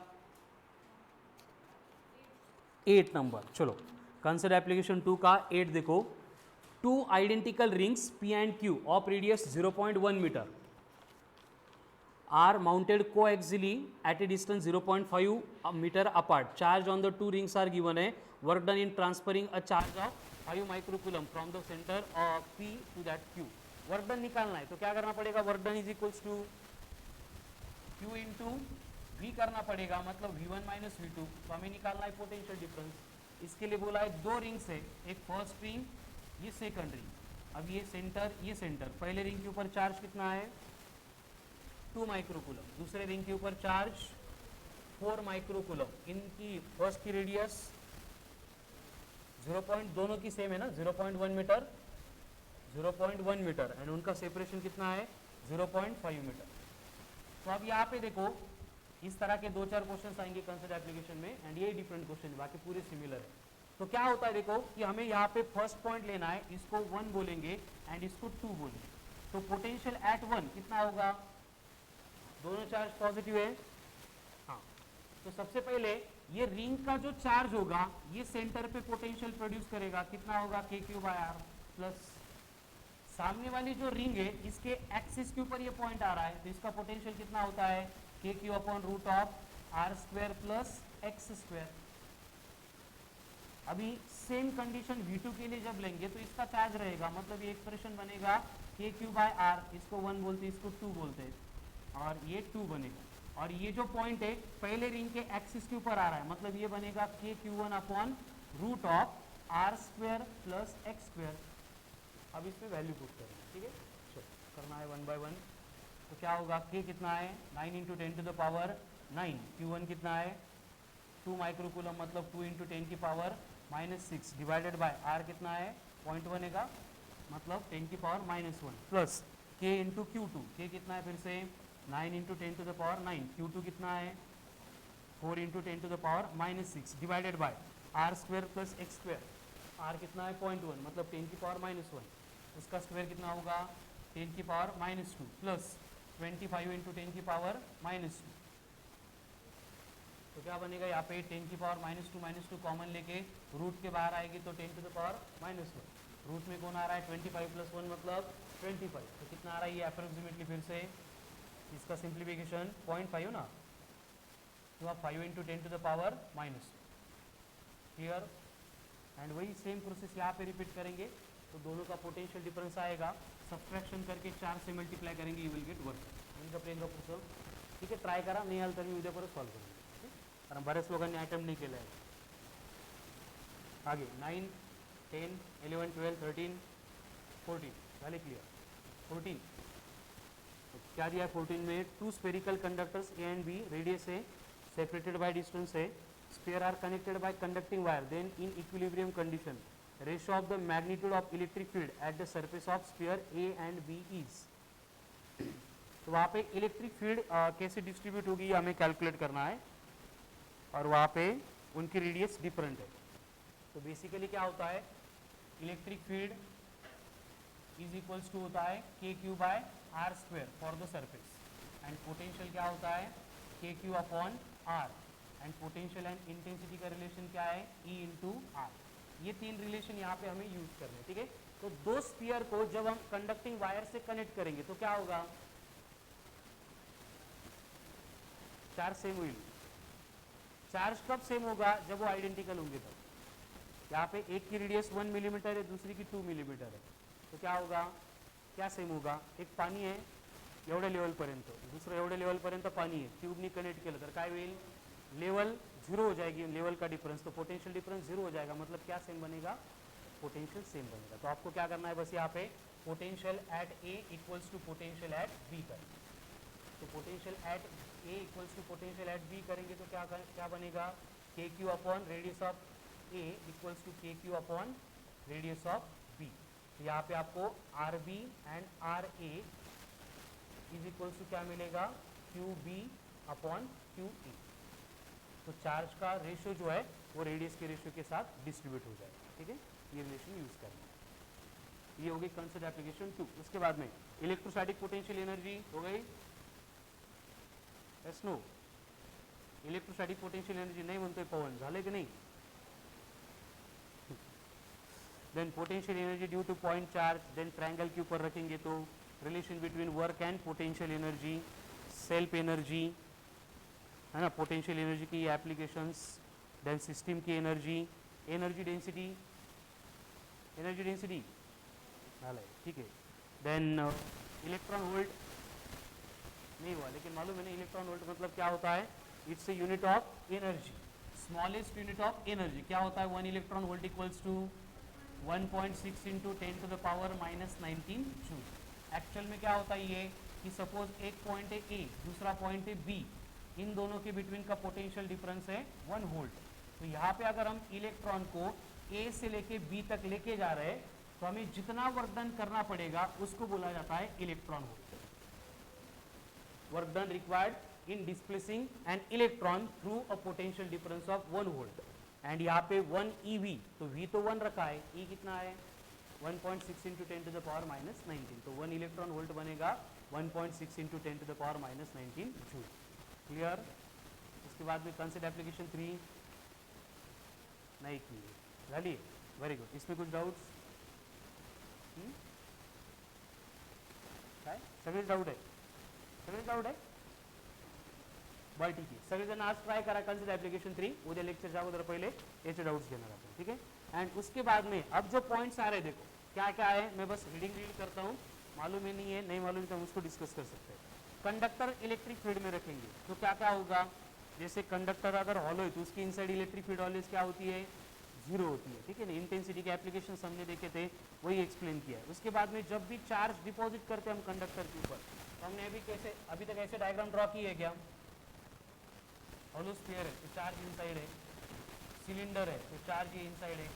8 नंबर. चलो कंसिडर एप्लीकेशन 2 का 8 देखो. 2 identical rings P and Q of radius 0.1 metre are mounted coaxially at a distance 0.5 meter apart. Charge on the two rings are given. है work done in transferring a charge of 5 microcoulomb from the center of P to that Q. Work done निकालना है तो क्या करना पड़ेगा, work done is equals to Q into V करना पड़ेगा, मतलब V1 माइनस V2. तो हमें निकालना है पोटेंशियल डिफरेंस. इसके लिए बोला है दो रिंग्स है, एक फर्स्ट रिंग ये सेकंड रिंग. अब ये सेंटर, पहले रिंग के ऊपर चार्ज कितना है 2 माइक्रोकूलम, दूसरे रिंग के ऊपर चार्ज 4 माइक्रोकूलम. इनकी फर्स्ट की रेडियस 0. दोनों की सेम है ना 0.1 मीटर 0.1 मीटर एंड उनका सेपरेशन कितना है 0.5 मीटर. तो अब यहाँ पे देखो इस तरह के 2-4 क्वेश्चंस आएंगे कंसिडर एप्लीकेशन में एंड ये डिफरेंट क्वेश्चन, बाकी पूरे सिमिलर है. तो क्या होता है देखो कि हमें यहाँ पे फर्स्ट पॉइंट लेना है, इसको 1 बोलेंगे एंड इसको 2 बोलेंगे. तो पोटेंशियल एट 1 कितना होगा, दोनों चार्ज पॉजिटिव है. हाँ, तो सबसे पहले ये रिंग का जो चार्ज होगा ये सेंटर पे पोटेंशियल प्रोड्यूस करेगा, कितना होगा KQ/R प्लस सामने वाली जो रिंग है इसके एक्सिस के ऊपर ये पॉइंट आ रहा है, तो इसका पोटेंशियल कितना होता है KQ/√R² प्लस x². अभी सेम कंडीशन V2 के लिए जब लेंगे तो इसका चार्ज रहेगा, मतलब ये एक्सप्रेशन बनेगा KQ/R, इसको 1 बोलते हैं, इसको 2 बोलते हैं, और ये 2 बनेगा. और ये जो पॉइंट है पहले रिंग के एक्सिस के ऊपर आ रहा है, मतलब ये बनेगा KQ1/√R² प्लस x². अब इसमें वैल्यू पुट करेंगे. ठीक है, चलो करना है 1 by 1. तो क्या होगा, K कितना है 9 into 10 to the power 9, Q1 कितना है 2 माइक्रोकूलम, मतलब 2 इंटू 10 की पावर -6 डिवाइडेड बाय R कितना है 0.1 बनेगा, मतलब 10 की power -1 plus K into Q2. K कितना है फिर से 9 into 10 to the power 9, Q2 कितना है 4 into 10 to the power -6 divided by R² plus x². R कितना है 0.1, मतलब 10 की पावर -1, उसका स्क्वायर कितना होगा 10 की पावर -2 प्लस 25 इंटू 10 की पावर -2. तो क्या बनेगा यहाँ पे 10 की पावर -2 कॉमन लेके रूट के बाहर आएगी तो 10 टू द पावर -1, रूट में कौन आ रहा है 25 + 1 मतलब 25, तो कितना आ रहा है ये अप्रोक्सीमेटली, फिर से इसका सिंप्लीफिकेशन 0.5 ना, तो आप 5 × 10 to the power -, clear. And वही सेम प्रोसेस यहाँ पे रिपीट करेंगे, तो दोनों का पोटेंशियल डिफरेंस आएगा, सब्ट्रैक्शन करके 4 से मल्टीप्लाई करेंगे, यू विल गेट वर्क। ठीक आहे, ट्राय करा, नाही आलं तर मी उद्या परत सॉल्व करेन, कारण बऱ्याच लोकांनी अटेम्प्ट नाही केलं आहे. आगे 9, 10, 11, 12, 13, 14 झाले क्लियर. 14 क्या दिया है 14 में, 2 spherical conductors A and B, radius है, सेपरेटेड बाय डिस्टेंस है, sphere are connected by conducting wire, then in equilibrium condition ratio of the magnitude of electric field at the surface of sphere A and B is. तो वहाँ पे इलेक्ट्रिक फील्ड कैसे डिस्ट्रीब्यूट होगी ये हमें कैलकुलेट करना है, और वहाँ पे उनकी रेडियस डिफरेंट है. तो बेसिकली क्या होता है, electric field is equals to होता है KQ/R² for the surface, and potential क्या होता है KQ/R, and potential and intensity का रिलेशन क्या है E × R. ये 3 रिलेशन यहाँ पे हमें यूज करने हैं. ठीक है, तो 2 स्फीयर को जब हम कंडक्टिंग वायर से कनेक्ट करेंगे तो क्या होगा, चार्ज सेम हुई. चार्ज कब सेम होगा, जब वो आइडेंटिकल होंगे तब. यहाँ पे एक की रेडियस 1 मिलीमीटर है, दूसरी की 2 मिलीमीटर है, तो क्या होगा, क्या सेम होगा, एक पाणी आहे एवढ्या लेवलपर्यंत, दुसरं एवढ्या लेवलपर्यंत पाणी आहे, ट्यूबनी कनेक्ट केलं तर काय होईल, लेवल 0 हो जाएगी, लेवल का डिफरेंस, तो पोटेंशियल डिफरेंस 0 हो जाएगा, मतलब क्या सेम बनेगा, पोटेंशियल सेम बनेगा. तो आपको क्या करना है, बस यहाँ पे potential at A equals to potential at B करें. तो potential at A equals to potential at B करेंगे तो क्या बनेगा, KQ/रेडियस ऑफ ए इक्वल्स टू KQ/रेडियस ऑफ बी. तो यहाँ पे आपको RB and RA is equals to क्या मिलेगा, QB/QE. तो चार्ज का रेशियो जो है वो रेडियस के रेशियो के साथ डिस्ट्रीब्यूट हो जाएगा. ठीक है, ये रिलेशन यूज करना है. ये हो गई कंसेप्ट एप्लीकेशन 2. उसके बाद में इलेक्ट्रोस्टैटिक पोटेंशियल एनर्जी हो गई. Yes no, electrostatic potential energy नहीं म्हणतोय पवन, झाले की नाही. Then potential energy due to point charge, then triangle के ऊपर रखेंगे तो relation between work and potential energy, self energy है ना, पोटेंशियल एनर्जी की एप्लीकेशंस, देन सिस्टम की एनर्जी, एनर्जी डेंसिटी है. ठीक है, देन इलेक्ट्रॉन वोल्ट नहीं हुआ, लेकिन मालूम है ना इलेक्ट्रॉन वोल्ट मतलब क्या होता है, it's a unit of energy, smallest unit of energy. क्या होता है, 1 electron volt equals to 1.6 × 10 to the power -19 joule. Actual में क्या होता है ये, कि सपोज एक पॉइंट है ए, दूसरा पॉइंट है बी, इन दोनों के बिटवीन का पोटेंशियल डिफरेंस है 1 वोल्ट. तो यहाँ पे अगर हम इलेक्ट्रॉन को ए से लेके बी तक लेके जा रहे हैं तो हमें जितना वर्क डन करना पड़ेगा उसको बोला जाता है electron volt. Work done required in displacing an electron through a potential difference of 1 volt. And यहाँ पे 1 EV, तो V तो 1 रखा है, E कितना है 1.6 × 10 टू द पावर -19, तो 1 इलेक्ट्रॉन वोल्ट बनेगा 1.6 × 10 to the power -19 joule. Clear. उसके बाद में कंसेप्ट एप्लीकेशन 3 नहीं की झाली. Very good. इसमें कुछ डाउट्स, काय सगळेच डाऊट आहे, सगळेच डाऊट आहे. बरं ठीक आहे, सगळेजण आज ट्राय करा कंसेप्ट एप्लीकेशन 3. उद्या लेक्चरच्या अगोदर पहिले याचे डाउट्स घेणार आपण. ठीक है, एंड उसके बाद में अब जो पॉइंट्स आ रहे हैं देखो क्या क्या है, मैं बस रीडिंग करता हूँ, मालूम है नहीं है, नहीं मालूम तो हम उसको डिस्कस कर सकते हैं. कंडक्टर इलेक्ट्रिक फील्ड में रखेंगे तो क्या क्या होगा, जैसे कंडक्टर अगर हॉलो है तो उसकी इनसाइड इलेक्ट्रिक फील्ड ऑलवेज क्या होती है, 0 होती है. ठीक है ना, इंटेंसिटी के एप्लीकेशन हमने देखे थे, वही एक्सप्लेन किया है. उसके बाद में जब भी चार्ज डिपॉजिट करते हैं हम कंडक्टर के ऊपर, तो हमने अभी तक ऐसे डायग्राम ड्रॉ की है क्या, हॉलो स्फीयर है तो चार्ज इनसाइड है, सिलेंडर है तो चार्ज ये इनसाइड है.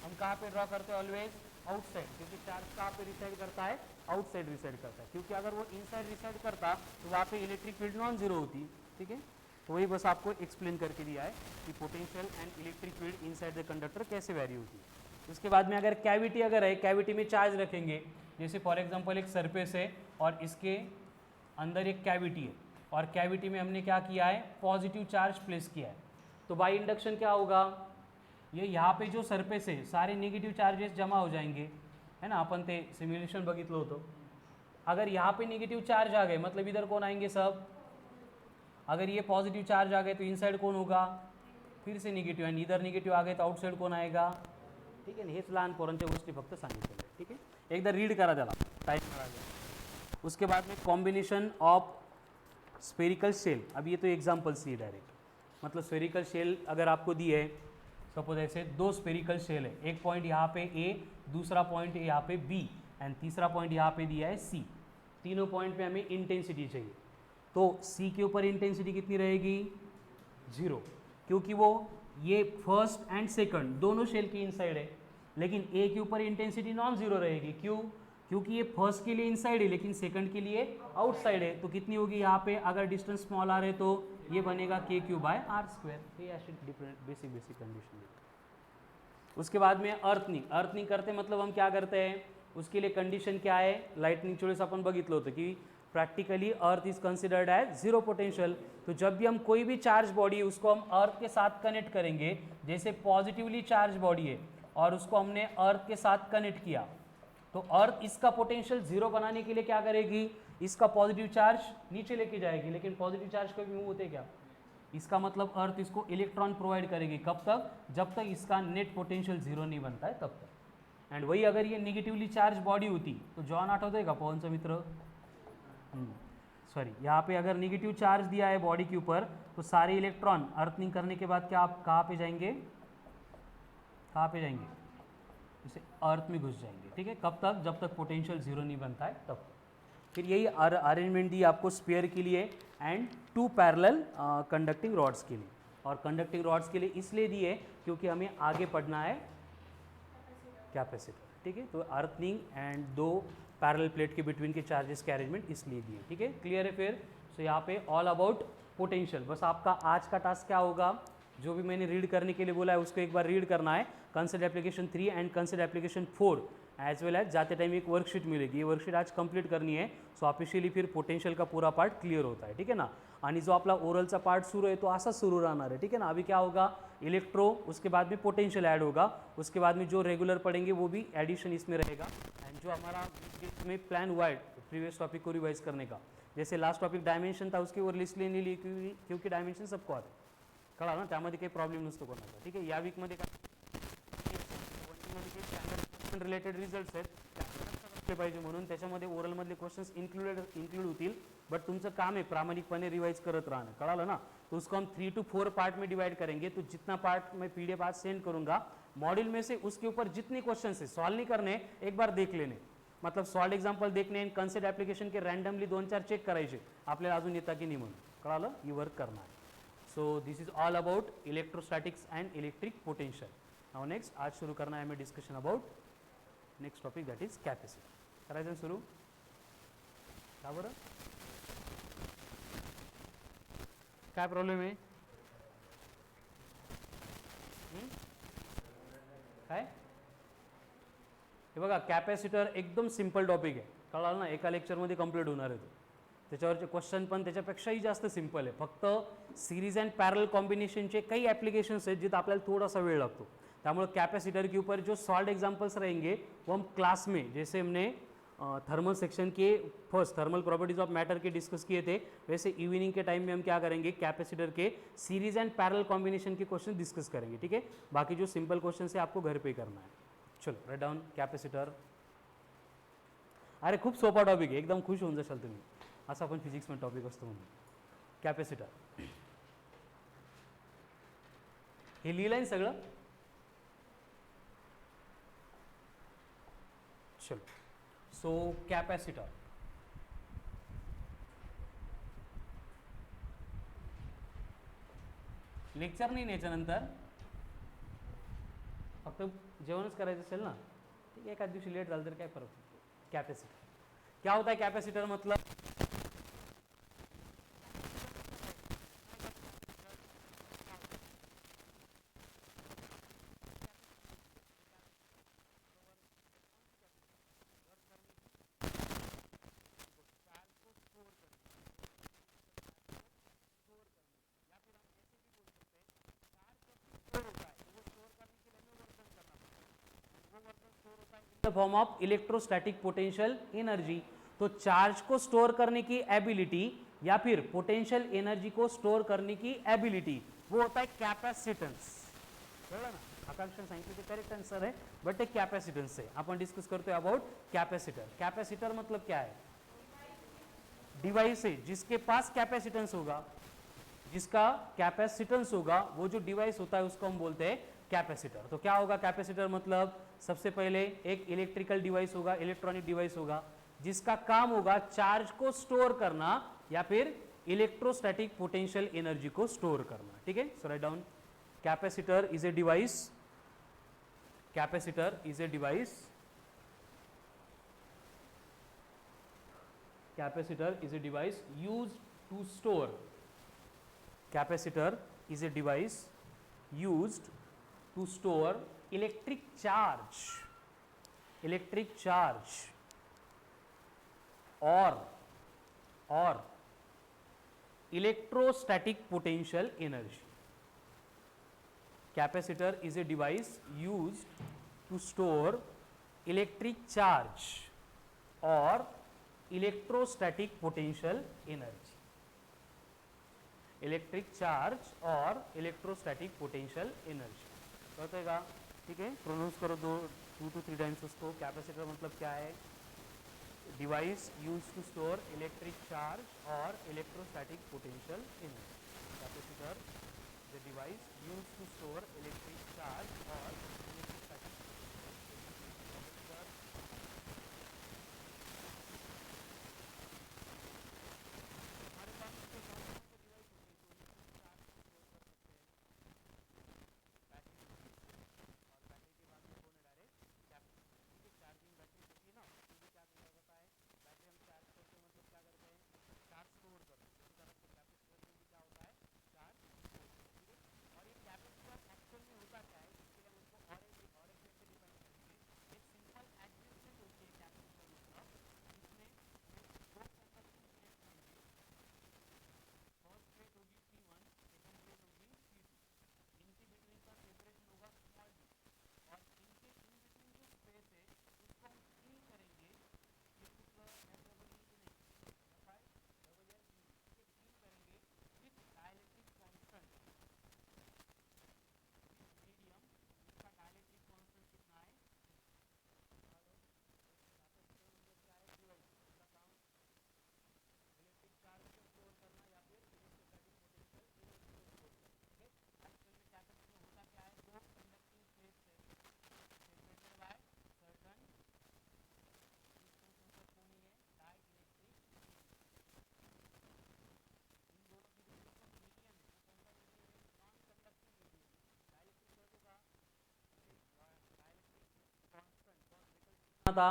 हम कहाँ पे ड्रॉ करते हैं, ऑलवेज आउटसाइड, क्योंकि चार्ज कहाँ पे रिसाइड करता है, आउटसाइड रिसाइड करता है. क्योंकि अगर वो इनसाइड रिसाइड करता तो वहाँ पे इलेक्ट्रिक फील्ड नॉन जीरो होती. ठीक है, तो वही बस आपको एक्सप्लेन करके दिया है कि potential and electric field inside the conductor कैसे वैरी होती है. उसके बाद में अगर कैविटी अगर है, कैविटी में चार्ज रखेंगे, जैसे फॉर एग्जांपल एक सरफेस है और इसके अंदर एक कैविटी है, और कैविटी में हमने क्या किया है, पॉजिटिव चार्ज प्लेस किया है। तो बाय इंडक्शन क्या होगा, ये यहाँ पे जो सरफेस है सारे निगेटिव चार्जेस जमा हो जाएंगे, है ना, अपन ते सिम्युलेशन बघितलं होतं। अगर यहाँ पे निगेटिव चार्ज आ गए मतलब इधर कौन आएंगे सब, अगर ये पॉजिटिव चार्ज आ गए तो इनसाइड कौन होगा, फिर से निगेटिव, आणि इधर निगेटिव्ह आ गए तो आउटसाइड कोण आएगा, ठीक आहे ना। हेच लहान पोरांच्या गोष्टी फक्त सांगितलेल्या, ठीक आहे, एकदा रीड करा त्याला टाइम करा। उसके बाद में कॉम्बिनेशन ऑफ स्फेरिकल शेल, अब ये तो एग्जाम्पल सी डायरेक्ट, मतलब स्फेरिकल शेल अगर आपको दी है, सपोज ऐसे दो स्फेरिकल शेल है, एक पॉइंट यहाँ पे ए, दूसरा पॉइंट यहाँ पे बी एंड तीसरा पॉइंट यहाँ पे दिया है सी, तीनों पॉइंट पे हमें इंटेंसिटी चाहिए। तो सी के ऊपर इंटेंसिटी कितनी रहेगी, 0, क्योंकि वो ये फर्स्ट एंड सेकंड दोनों शेल की इनसाइड है, लेकिन ए के ऊपर इंटेंसिटी नॉन जीरो रहेगी, क्यों, क्योंकि ये फर्स्ट के लिए इनसाइड है लेकिन सेकंड के लिए आउटसाइड है। तो कितनी होगी यहाँ पे, अगर डिस्टेंस स्मॉल आर है तो ये बनेगा k³/r²। ये ऐसे डिफरेंट बेसिक कंडीशन। उसके बाद में अर्थनिंग, अर्थनिंग करते मतलब हम क्या करते हैं, उसके लिए कंडीशन क्या है, लाइटनिंग चोळीस आपण बघितलं होतं की practically earth is considered as zero potential. तो जब भी हम कोई भी चार्ज बॉडी है उसको हम अर्थ के साथ कनेक्ट करेंगे, जैसे पॉजिटिवली चार्ज बॉडी है और उसको हमने अर्थ के साथ कनेक्ट किया, तो अर्थ इसका पोटेंशियल जीरो बनाने के लिए क्या करेगी, इसका पॉजिटिव चार्ज नीचे लेके जाएगी, लेकिन पॉजिटिव चार्ज कभी मूव होते क्या, इसका मतलब अर्थ इसको इलेक्ट्रॉन प्रोवाइड करेगी, कब तक, जब तक इसका नेट पोटेंशियल जीरो नहीं बनता है तब तक। एंड वही अगर ये निगेटिवली चार्ज बॉडी होती तो जॉन आठवतोय का पवनचा मित्र, सॉरी, यहाँ पे अगर निगेटिव चार्ज दिया है बॉडी के ऊपर तो सारे इलेक्ट्रॉन अर्थनिंग करने के बाद क्या आप कहाँ पे जाएंगे, कहाँ पे जाएंगे, जैसे अर्थ में घुस जाएंगे, ठीक है, कब तक, जब तक पोटेंशियल जीरो नहीं बनता है तब तक। फिर यही अरेंजमेंट दी आपको स्पेयर के लिए एंड 2 पैरेलल कंडक्टिंग रॉड्स के लिए, और कंडक्टिंग रॉड्स के लिए इसलिए दी है क्योंकि हमें आगे पढ़ना है कैपेसिटर, ठीक है। तो अर्थनिंग एंड 2 पैरेलल प्लेट के बिटवीन के चार्जेस के अरेंजमेंट इसलिए दिए, ठीक है, क्लियर है। फिर सो यहाँ पे ऑल अबाउट पोटेंशियल, बस आपका आज का टास्क क्या होगा, जो भी मैंने रीड करने के लिए बोला है उसको एक बार रीड करना है, consider application 3 and consider application 4 as well as जाते टाइम एक वर्कशीट मिलेगी, ये वर्कशीट आज कंप्लीट करनी है। सो ऑफिशियली फिर पोटेंशियल का पूरा पार्ट क्लियर होता है, ठीक है ना। आणि जो आपला ओरलचा पार्ट सुरू है तो असा सुरू रहना है, ठीक है ना। अभी क्या होगा, इलेक्ट्रो, उसके बाद में पोटेंशियल ऐड होगा, उसके बाद में जो रेगुलर पढ़ेंगे वो भी एडिशन इसमें रहेगा। एंड जो हमारा में प्लान हुआ है प्रीवियस टॉपिक को रिवाइज करने का, जैसे लास्ट टॉपिक डायमेंशन था उसकी ओर लिस्ट लेने ली क्योंकि डायमेंशन सबको आते, कळा ना, त्यामध्ये काही प्रॉब्लेम नसतो कोणाचा, ठीक आहे। या वीकमध्ये काय रिलेटेड रिझल्ट्स आहेत ते पाहिजे म्हणून त्याच्यामध्ये ओरलमधले क्वेश्चंस इंक्लूड होतील, बट तुमचं काम है प्रामाणिकपणे रिवाइज करत रहना, कळालं ना। तो उसको हम 3 to 4 पार्ट में डिवाइड करेंगे। तो जितना पार्ट मैं PDF आज सेंड करूंगा मॉड्यूल में से, उसके ऊपर जितने क्वेश्चन है सॉल्व नहीं करने, एक बार देख लेने, मतलब सॉल्व एग्जाम्पल देखने, कन्सेप्ट एप्लीकेशन के रैंडमली 2-4 चेक करायचे, आपल्याला अजून येता की नाही म्हणून, कळालं, ही वर्क करना है। So this is all about electrostatics and electric potential. Now next आज शुरू करना है हमें discussion about next topic that is capacitor. करायचं सुरू, का बरं, काय प्रॉब्लेम आहे, काय, हे बघा कॅपॅसिटर एकदम सिंपल टॉपिक आहे, कळालं ना, एका लेक्चरमध्ये कंप्लीट होणार आहे तो, त्याच्यावरचे क्वेश्चन पण त्याच्यापेक्षाही जास्त सिंपल आहे, फक्त सीरीज एंड पैरेलल कॉम्बिनेशनचे काही ॲप्लिकेशन्स आहेत जिथे आपल्याला थोडासा वेळ लागतो, त्यामुळे कैपेसिटर के ऊपर जो सॉल्व एग्जाम्पल्स रहेंगे वो हम क्लास में, जैसे हमने थर्मल सेक्शन के first thermal properties of matter के डिस्कस किए थे, वैसे इवनिंग के टाइम में हम क्या करेंगे, कैपेसिटर के सीरीज एंड पैरेलल कॉम्बिनेशन के क्वेश्चन डिस्कस करेंगे, ठीक है। बाकी जो सिंपल क्वेश्चन है आपको घर पे ही करना है। चलो राइट डाउन कैपेसिटर, अरे खूप सोपा टॉपिक आहे, एकदम खुश होऊन जाशाल तुम्ही, असा पण फिजिक्समध्ये टॉपिक असतो म्हणून। कॅपॅसिटर हे लिहिलं आहे सगळं, चलो। सो कैपेसिटर, लेक्चर नाही याच्यानंतर, फक्त जेवणच करायचं असेल ना, ठीक आहे, एखाद दिवशी लेट झालं तर काय फरक पडतो। कैपेसिटर क्या होता है, कैपेसिटर मतलब the form of electrostatic potential energy. तो चार्ज को स्टोर करने की एबिलिटी या फिर पोटेंशियल एनर्जी को स्टोर करने की एबिलिटी वो होता है कॅपॅसिटन्स। कळलं ना, आकांक्षा सांगितलं ते करेक्ट आंसर है, बट एक कॅपॅसिटन्स है। अपन डिस्कस करते हैं अबाउट कैपेसिटर। कैपेसिटर मतलब क्या है? डिवाइस है जिसके पास कैपेसिटेंस होगा, जिसका कैपेसिटेंस होगा, वो जो डिवाइस होता है उसको हम बोलते हैं कैपेसिटर। तो क्या होगा कैपेसिटर मतलब? सबसे पहले एक इलेक्ट्रिकल डिवाइस होगा, इलेक्ट्रॉनिक डिवाइस होगा, जिसका काम होगा चार्ज को स्टोर करना या फिर इलेक्ट्रोस्टैटिक पोटेंशियल एनर्जी को स्टोर करना। ठीक है, so write down capacitor is a device, capacitor is a device, capacitor is a device used to store, capacitor is a device used to store electric charge or electrostatic potential energy। capacitor is a device used to store electric charge or electrostatic potential energy, electric charge और इलेक्ट्रोस्टैटिक पोटेंशियल एनर्जी। बताएगा, ठीक है, प्रोनाउंस करो 2 to 3 टाइम्स उसको। कैपेसिटर मतलब क्या है? Device use to store electric charge और electrostatic potential energy. Capacitor the device use to store electric charge और इलेक्ट्रोस्टैटिक था,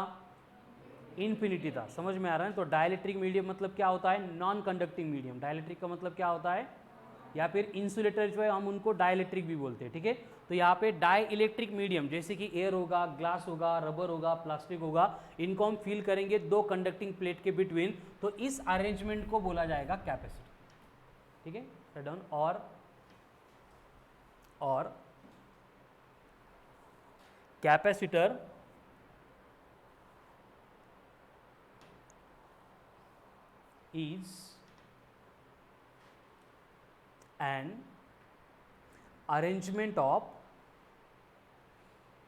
इन्फिनिटी था। समझ में आ रहा है? तो डाइलेक्ट्रिक मीडियम मतलब क्या होता है? Non conducting medium. डाइलेक्ट्रिक का मतलब क्या होता है? या फिर इंसुलेटर जो है हम उनको डाइलेक्ट्रिक भी बोलते हैं। ठीक है, तो यहाँ पे डाई इलेक्ट्रिक मीडियम जैसे कि एयर होगा, ग्लास होगा, रबर होगा, प्लास्टिक होगा, इनको हम फील करेंगे दो कंडक्टिंग प्लेट के बिटवीन, तो इस अरेंजमेंट को बोला जाएगा कैपेसिटर। ठीक है, डन। और capacitor is an arrangement of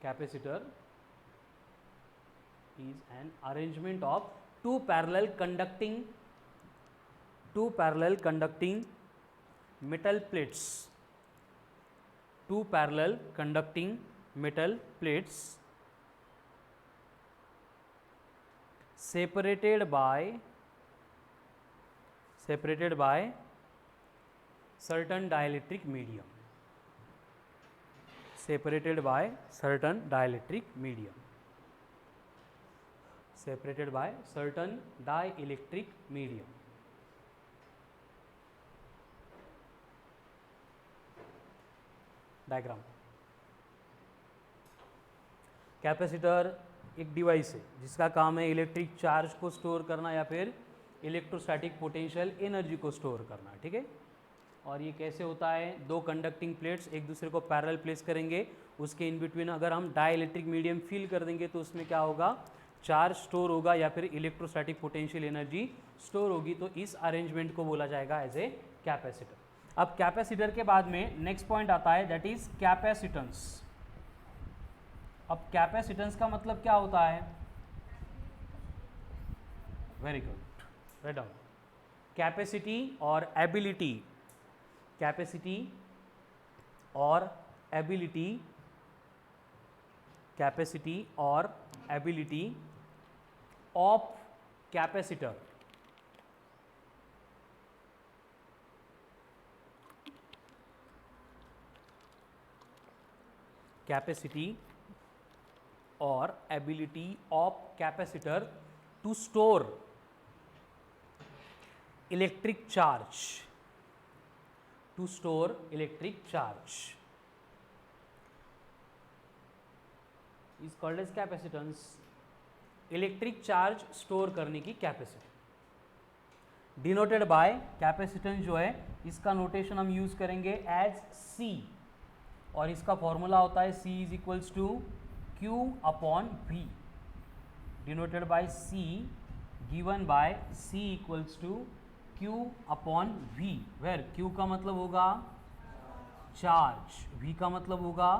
capacitor is an arrangement of two parallel conducting metal plates, two parallel conducting metal plates separated by certain dielectric medium, separated by certain dielectric medium, separated by certain dielectric medium। Diagram, capacitor एक डिवाइस है जिसका काम है इलेक्ट्रिक चार्ज को स्टोर करना या फिर इलेक्ट्रोस्टैटिक पोटेंशियल एनर्जी को स्टोर करना। ठीक है, और ये कैसे होता है, दो कंडक्टिंग प्लेट्स एक दूसरे को पैरेलल प्लेस करेंगे, उसके इन बिटवीन अगर हम डाइलेक्ट्रिक मीडियम फिल कर देंगे तो उसमें क्या होगा, चार्ज स्टोर होगा या फिर इलेक्ट्रोस्टैटिक पोटेंशियल एनर्जी स्टोर होगी। तो इस अरेंजमेंट को बोला जाएगा एज ए कैपेसिटर। अब कैपेसिटर के बाद में नेक्स्ट पॉइंट आता है दैट इज कैपेसिटेंस। अब कैपेसिटेंस का मतलब क्या होता है, very good, write down, capacity और एबिलिटी, कैपेसिटी और एबिलिटी, कैपेसिटी और एबिलिटी ऑफ कैपेसिटर, कैपेसिटी और ability of capacitor to store electric charge, to store electric charge is called as capacitance. Electric charge store करने की कैपेसिटी डिनोटेड बाय, कैपेसिटेंस जो है इसका नोटेशन हम यूज करेंगे एज C, और इसका फॉर्मूला होता है C is equals to Q upon V, denoted by C, given by C equals to Q upon V, where Q का मतलब होगा चार्ज, V का मतलब होगा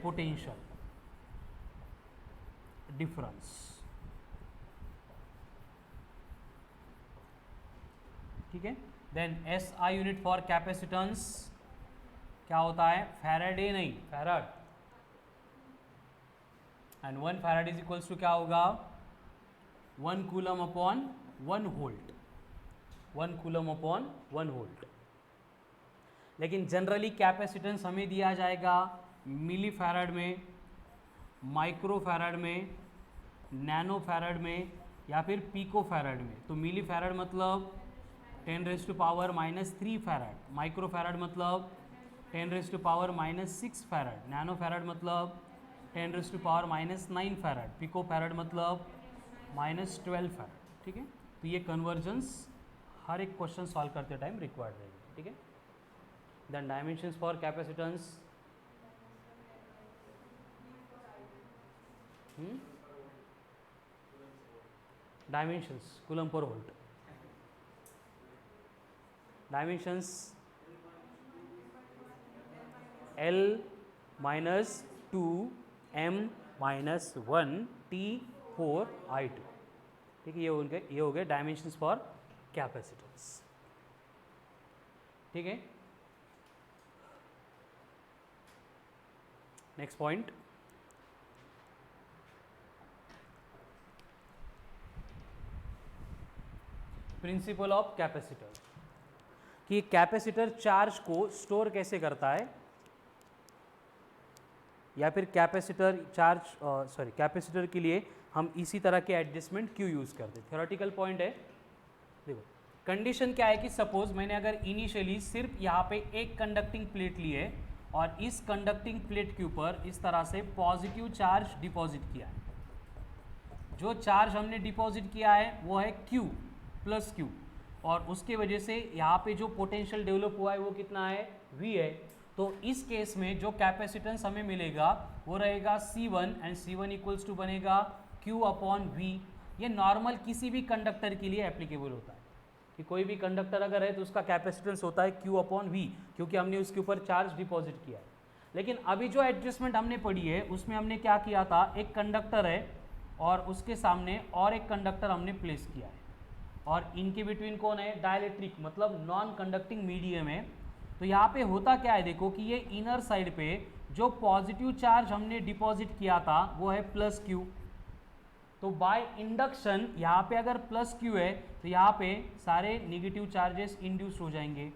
पोटेंशियल डिफरेंस। ठीक है, then SI unit for capacitance क्या होता है, फैराडे नहीं, farad, and 1 farad is equals to क्या होगा, 1 coulomb upon 1 volt, 1 coulomb upon 1 volt. लेकिन जनरली कैपेसिटेंस हमें दिया जाएगा मिली फैराड में, माइक्रो फैराड में, नैनो फैराड में या फिर पीको फैराड में। तो मिली फैराड मतलब 10⁻³ फैराड, माइक्रो फैराड मतलब 10⁻⁻6 फैराड, नैनो फैराड मतलब 10⁻⁻9 फैराड, पिको फैराड मतलब -12 फैराड। ठीक है, तो ये कन्वर्जेंस हर एक क्वेश्चन सॉल्व करते टाइम रिक्वायर्ड रहेगी। ठीक है, then dimensions for capacitance, dimensions coulomb पर volt, dimensions L - 2 M - 1 T 4 I2। ठीक है, ये हो गए डायमेंशंस फॉर कैपेसिटेंस। ठीक है, next point, principle of capacitor, कि कैपेसिटर चार्ज को स्टोर कैसे करता है, या फिर कैपेसिटर चार्ज कैपेसिटर के लिए हम इसी तरह के एडजस्टमेंट क्यों यूज़ करते हैं। थ्योरेटिकल पॉइंट है, देखो कंडीशन क्या है कि सपोज मैंने अगर इनिशियली सिर्फ यहाँ पे एक कंडक्टिंग प्लेट ली है और इस कंडक्टिंग प्लेट के ऊपर इस तरह से पॉजिटिव चार्ज डिपॉजिट किया है, जो चार्ज हमने डिपॉजिट किया है वो है Q प्लस Q, और उसके वजह से यहाँ पे जो पोटेंशियल डेवलप हुआ है वो कितना है, V है। तो इस केस में जो कैपेसिटेंस हमें मिलेगा वो रहेगा C1, and C1 equals to बनेगा Q अपॉन V। ये नॉर्मल किसी भी कंडक्टर के लिए एप्लीकेबल होता है कि कोई भी कंडक्टर अगर है तो उसका कैपेसिटेंस होता है Q अपॉन V, क्योंकि हमने उसके ऊपर चार्ज डिपॉजिट किया है। लेकिन अभी जो एडजस्टमेंट हमने पढ़ी है उसमें हमने क्या किया था, एक कंडक्टर है और उसके सामने और एक कंडक्टर हमने प्लेस किया है, और इनके बिटवीन कौन है, डाइलेक्ट्रिक मतलब नॉन कंडक्टिंग मीडियम है। तो यहाँ पे होता क्या है, देखो कि ये इनर साइड पे जो पॉजिटिव चार्ज हमने डिपॉजिट किया था वो है प्लस Q, तो बाय इंडक्शन यहाँ पे अगर प्लस Q है तो यहाँ पे सारे नेगेटिव चार्जेस इंड्यूस हो जाएंगे,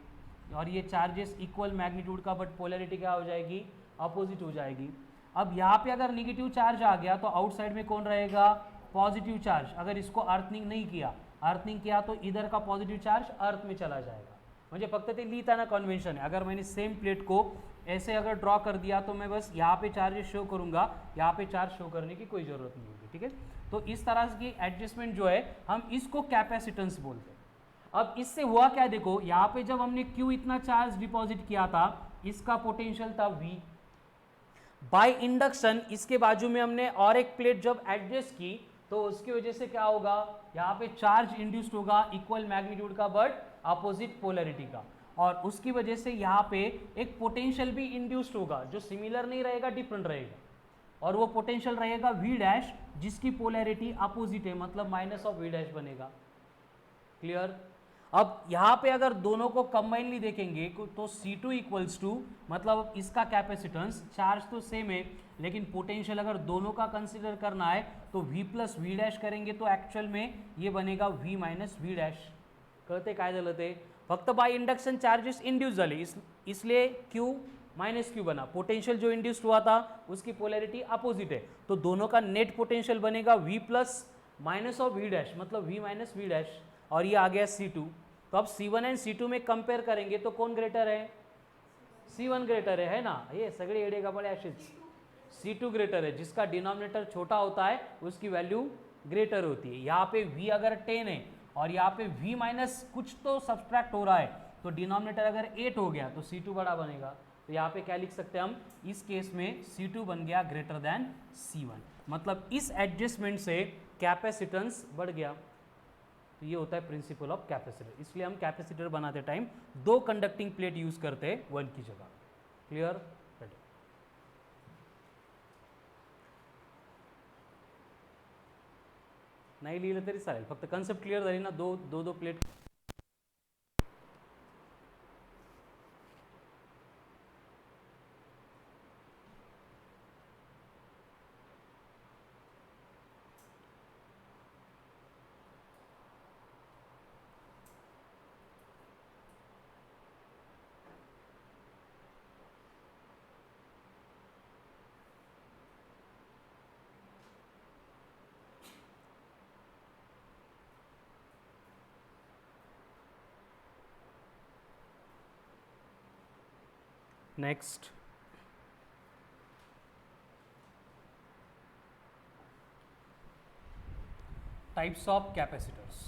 और ये चार्जेस इक्वल मैग्नीट्यूड का, बट पोलैरिटी क्या हो जाएगी, अपोजिट हो जाएगी। अब यहाँ पे अगर नेगेटिव चार्ज आ गया तो आउटसाइड में कौन रहेगा, पॉजिटिव चार्ज। अगर इसको अर्थिंग नहीं किया, अर्थिंग किया तो इधर का पॉजिटिव चार्ज अर्थ में चला जाएगा। म्हणजे फक्त ते लिहिताना कन्वेंशन है, अगर मैंने सेम प्लेट को ऐसे अगर ड्रॉ कर दिया तो मैं बस यहाँ पे चार्जेस शो करूँगा, यहाँ पे चार्ज शो करने की कोई ज़रूरत नहीं होगी। ठीक है, तो इस तरह की एडजस्टमेंट जो है हम इसको कैपेसिटेंस बोलते हैं। अब इससे हुआ क्या, देखो यहाँ पे जब हमने Q इतना चार्ज डिपॉजिट किया था, इसका पोटेंशियल था V। बाय इंडक्शन इसके बाजू में हमने और एक प्लेट जब एडजस्ट की, तो उसकी वजह से क्या होगा, यहाँ पे चार्ज इंड्यूस्ड होगा इक्वल मैग्नीट्यूड का बट अपोजिट पोलैरिटी का, और उसकी वजह से यहाँ पे एक पोटेंशियल भी इंड्यूस्ड होगा जो सिमिलर नहीं रहेगा, डिफरेंट रहेगा, और वो पोटेंशियल रहेगा V डैश, जिसकी पोलैरिटी अपोजिट है, मतलब माइनस ऑफ V डैश बनेगा। क्लियर। अब यहाँ पे अगर दोनों को कंबाइनली देखेंगे तो C2 इक्वल्स टू, मतलब इसका कैपेसिटेंस, चार्ज तो सेम है लेकिन पोटेंशियल अगर दोनों का कंसिडर करना है तो V प्लस V डैश करेंगे तो एक्चुअल में ये बनेगा V माइनस V डैश। कळते काय झालं ते, फक्त बाय इंडक्शन चार्जेस इंड्यूस झाले, इसलिए Q माइनस Q बना, पोटेंशियल जो इंड्यूस्ड हुआ था उसकी पोलैरिटी अपोजिट है, तो दोनों का नेट पोटेंशियल बनेगा V plus minus of V dash, मतलब V माइनस V डैश, और ये आ गया C2। तो अब C1 एंड C2 में कंपेयर करेंगे तो कौन ग्रेटर है, C1 ग्रेटर है ना, ये सगळे एडे का बड़े असेच, C2 ग्रेटर है, जिसका डिनोमिनेटर छोटा होता है उसकी वैल्यू ग्रेटर होती है। यहाँ पे V अगर 10 है और यहाँ पे V माइनस कुछ तो सब्सट्रैक्ट हो रहा है, तो डिनोमिनेटर अगर 8 हो गया तो C2 बड़ा बनेगा, तो यहाँ पे क्या लिख सकते हैं हम, इस केस में C2 बन गया ग्रेटर देन C1, मतलब इस एडजस्टमेंट से कैपेसिटेंस बढ़ गया। तो ये होता है प्रिंसिपल ऑफ कैपेसिटर, इसलिए हम कैपेसिटर बनाते टाइम दो कंडक्टिंग प्लेट यूज करते हैं वन की जगह। क्लियर। नाही लिहिलं तरी चालेल, फक्त कन्सेप्ट क्लिअर झाली ना, दो plate. Next, types of capacitors.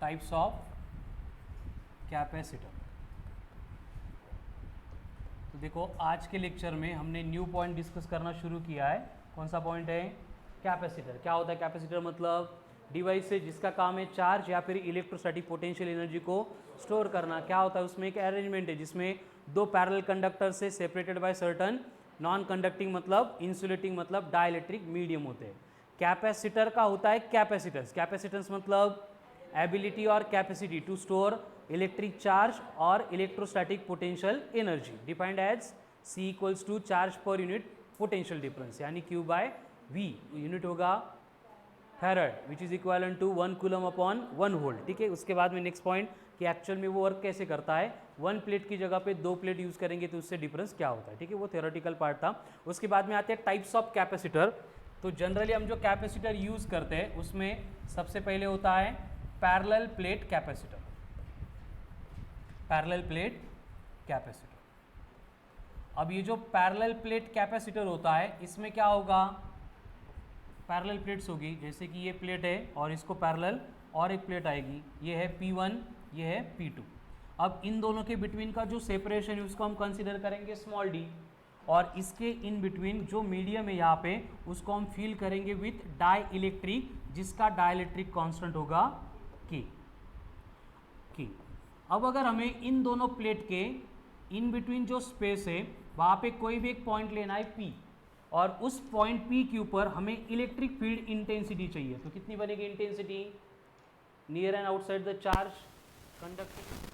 Types of capacitor. तो देखो आज के लेक्चर में हमने न्यू पॉइंट डिस्कस करना शुरू किया है। कौन सा पॉइंट है, कैपेसिटर। क्या होता है कैपेसिटर, मतलब डिवाइस है जिसका काम है चार्ज या फिर इलेक्ट्रोस्टैटिक पोटेंशियल एनर्जी को स्टोर करना। क्या होता है उसमें, एक अरेंजमेंट है जिसमें दो पैरेलल कंडक्टर से separated by certain non conducting मतलब इंसुलेटिंग मतलब डाइलेक्ट्रिक मीडियम होते हैं। कैपेसिटर का होता है कैपेसिटेंस। कैपेसिटेंस मतलब एबिलिटी और capacity to store electric charge और electrostatic potential energy, defined as C equals to charge per unit potential difference, यानी Q बाय V। यूनिट होगा farad which is equal to 1 coulomb upon 1 volt. ठीक है, उसके बाद में नेक्स्ट पॉइंट कि एक्चुअल में वो वर्क कैसे करता है, वन प्लेट की जगह पे दो प्लेट यूज करेंगे तो उससे डिफरेंस क्या होता है। ठीक है, वो थ्योरेटिकल पार्ट था। उसके बाद में आते हैं टाइप्स ऑफ कैपेसिटर। तो जनरली हम जो कैपेसिटर यूज करते हैं उसमें सबसे पहले होता है parallel plate capacitor. Parallel plate capacitor. अब ये जो पैरेलल प्लेट कैपेसिटर होता है इसमें क्या होगा, पैरेलल प्लेट्स होगी, जैसे कि ये प्लेट है और इसको पैरेलल और एक प्लेट आएगी, ये है P1, ये है P2। अब इन दोनों के बिटवीन का जो सेपरेशन है उसको हम कंसीडर करेंगे स्मॉल d, और इसके इन बिटवीन जो मीडियम है यहाँ पे उसको हम फील करेंगे विथ डाई इलेक्ट्रिक, जिसका डाइलेक्ट्रिक कांस्टेंट होगा K। अब अगर हमें इन दोनों प्लेट के इन बिटवीन जो स्पेस है वहाँ पे कोई भी एक पॉइंट लेना है P, और उस पॉइंट P के ऊपर हमें इलेक्ट्रिक फील्ड इंटेंसिटी चाहिए, तो कितनी बनेगी intensity, near and outside the charge conducting.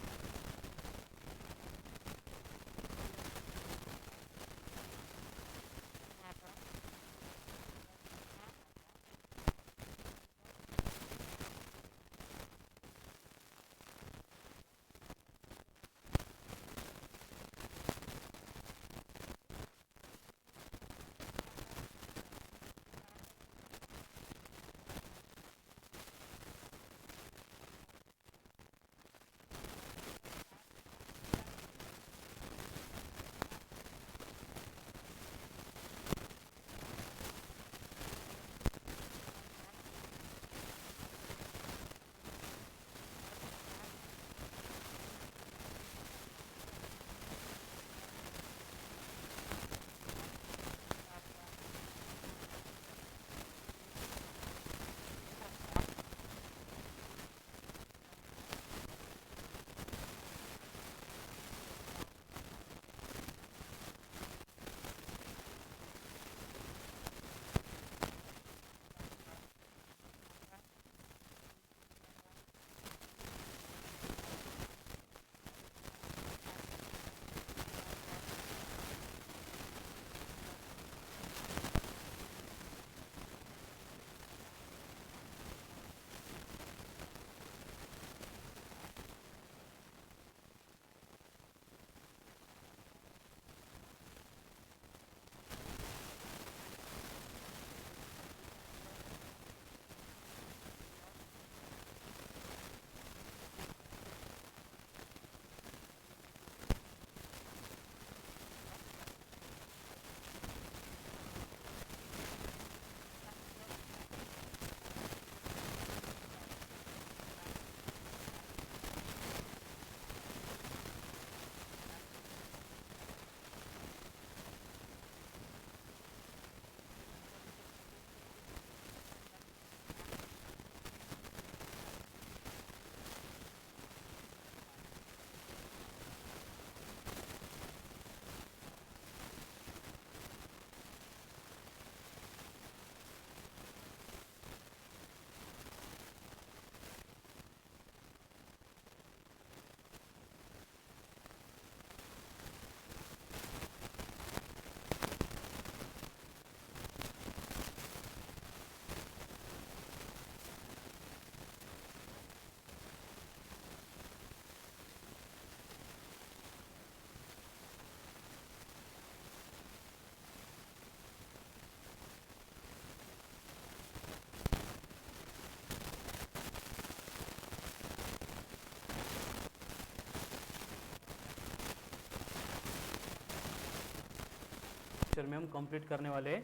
Lecture में हम कंप्लीट करने वाले हैं।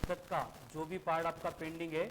तक का जो भी पार्ट आपका पेंडिंग है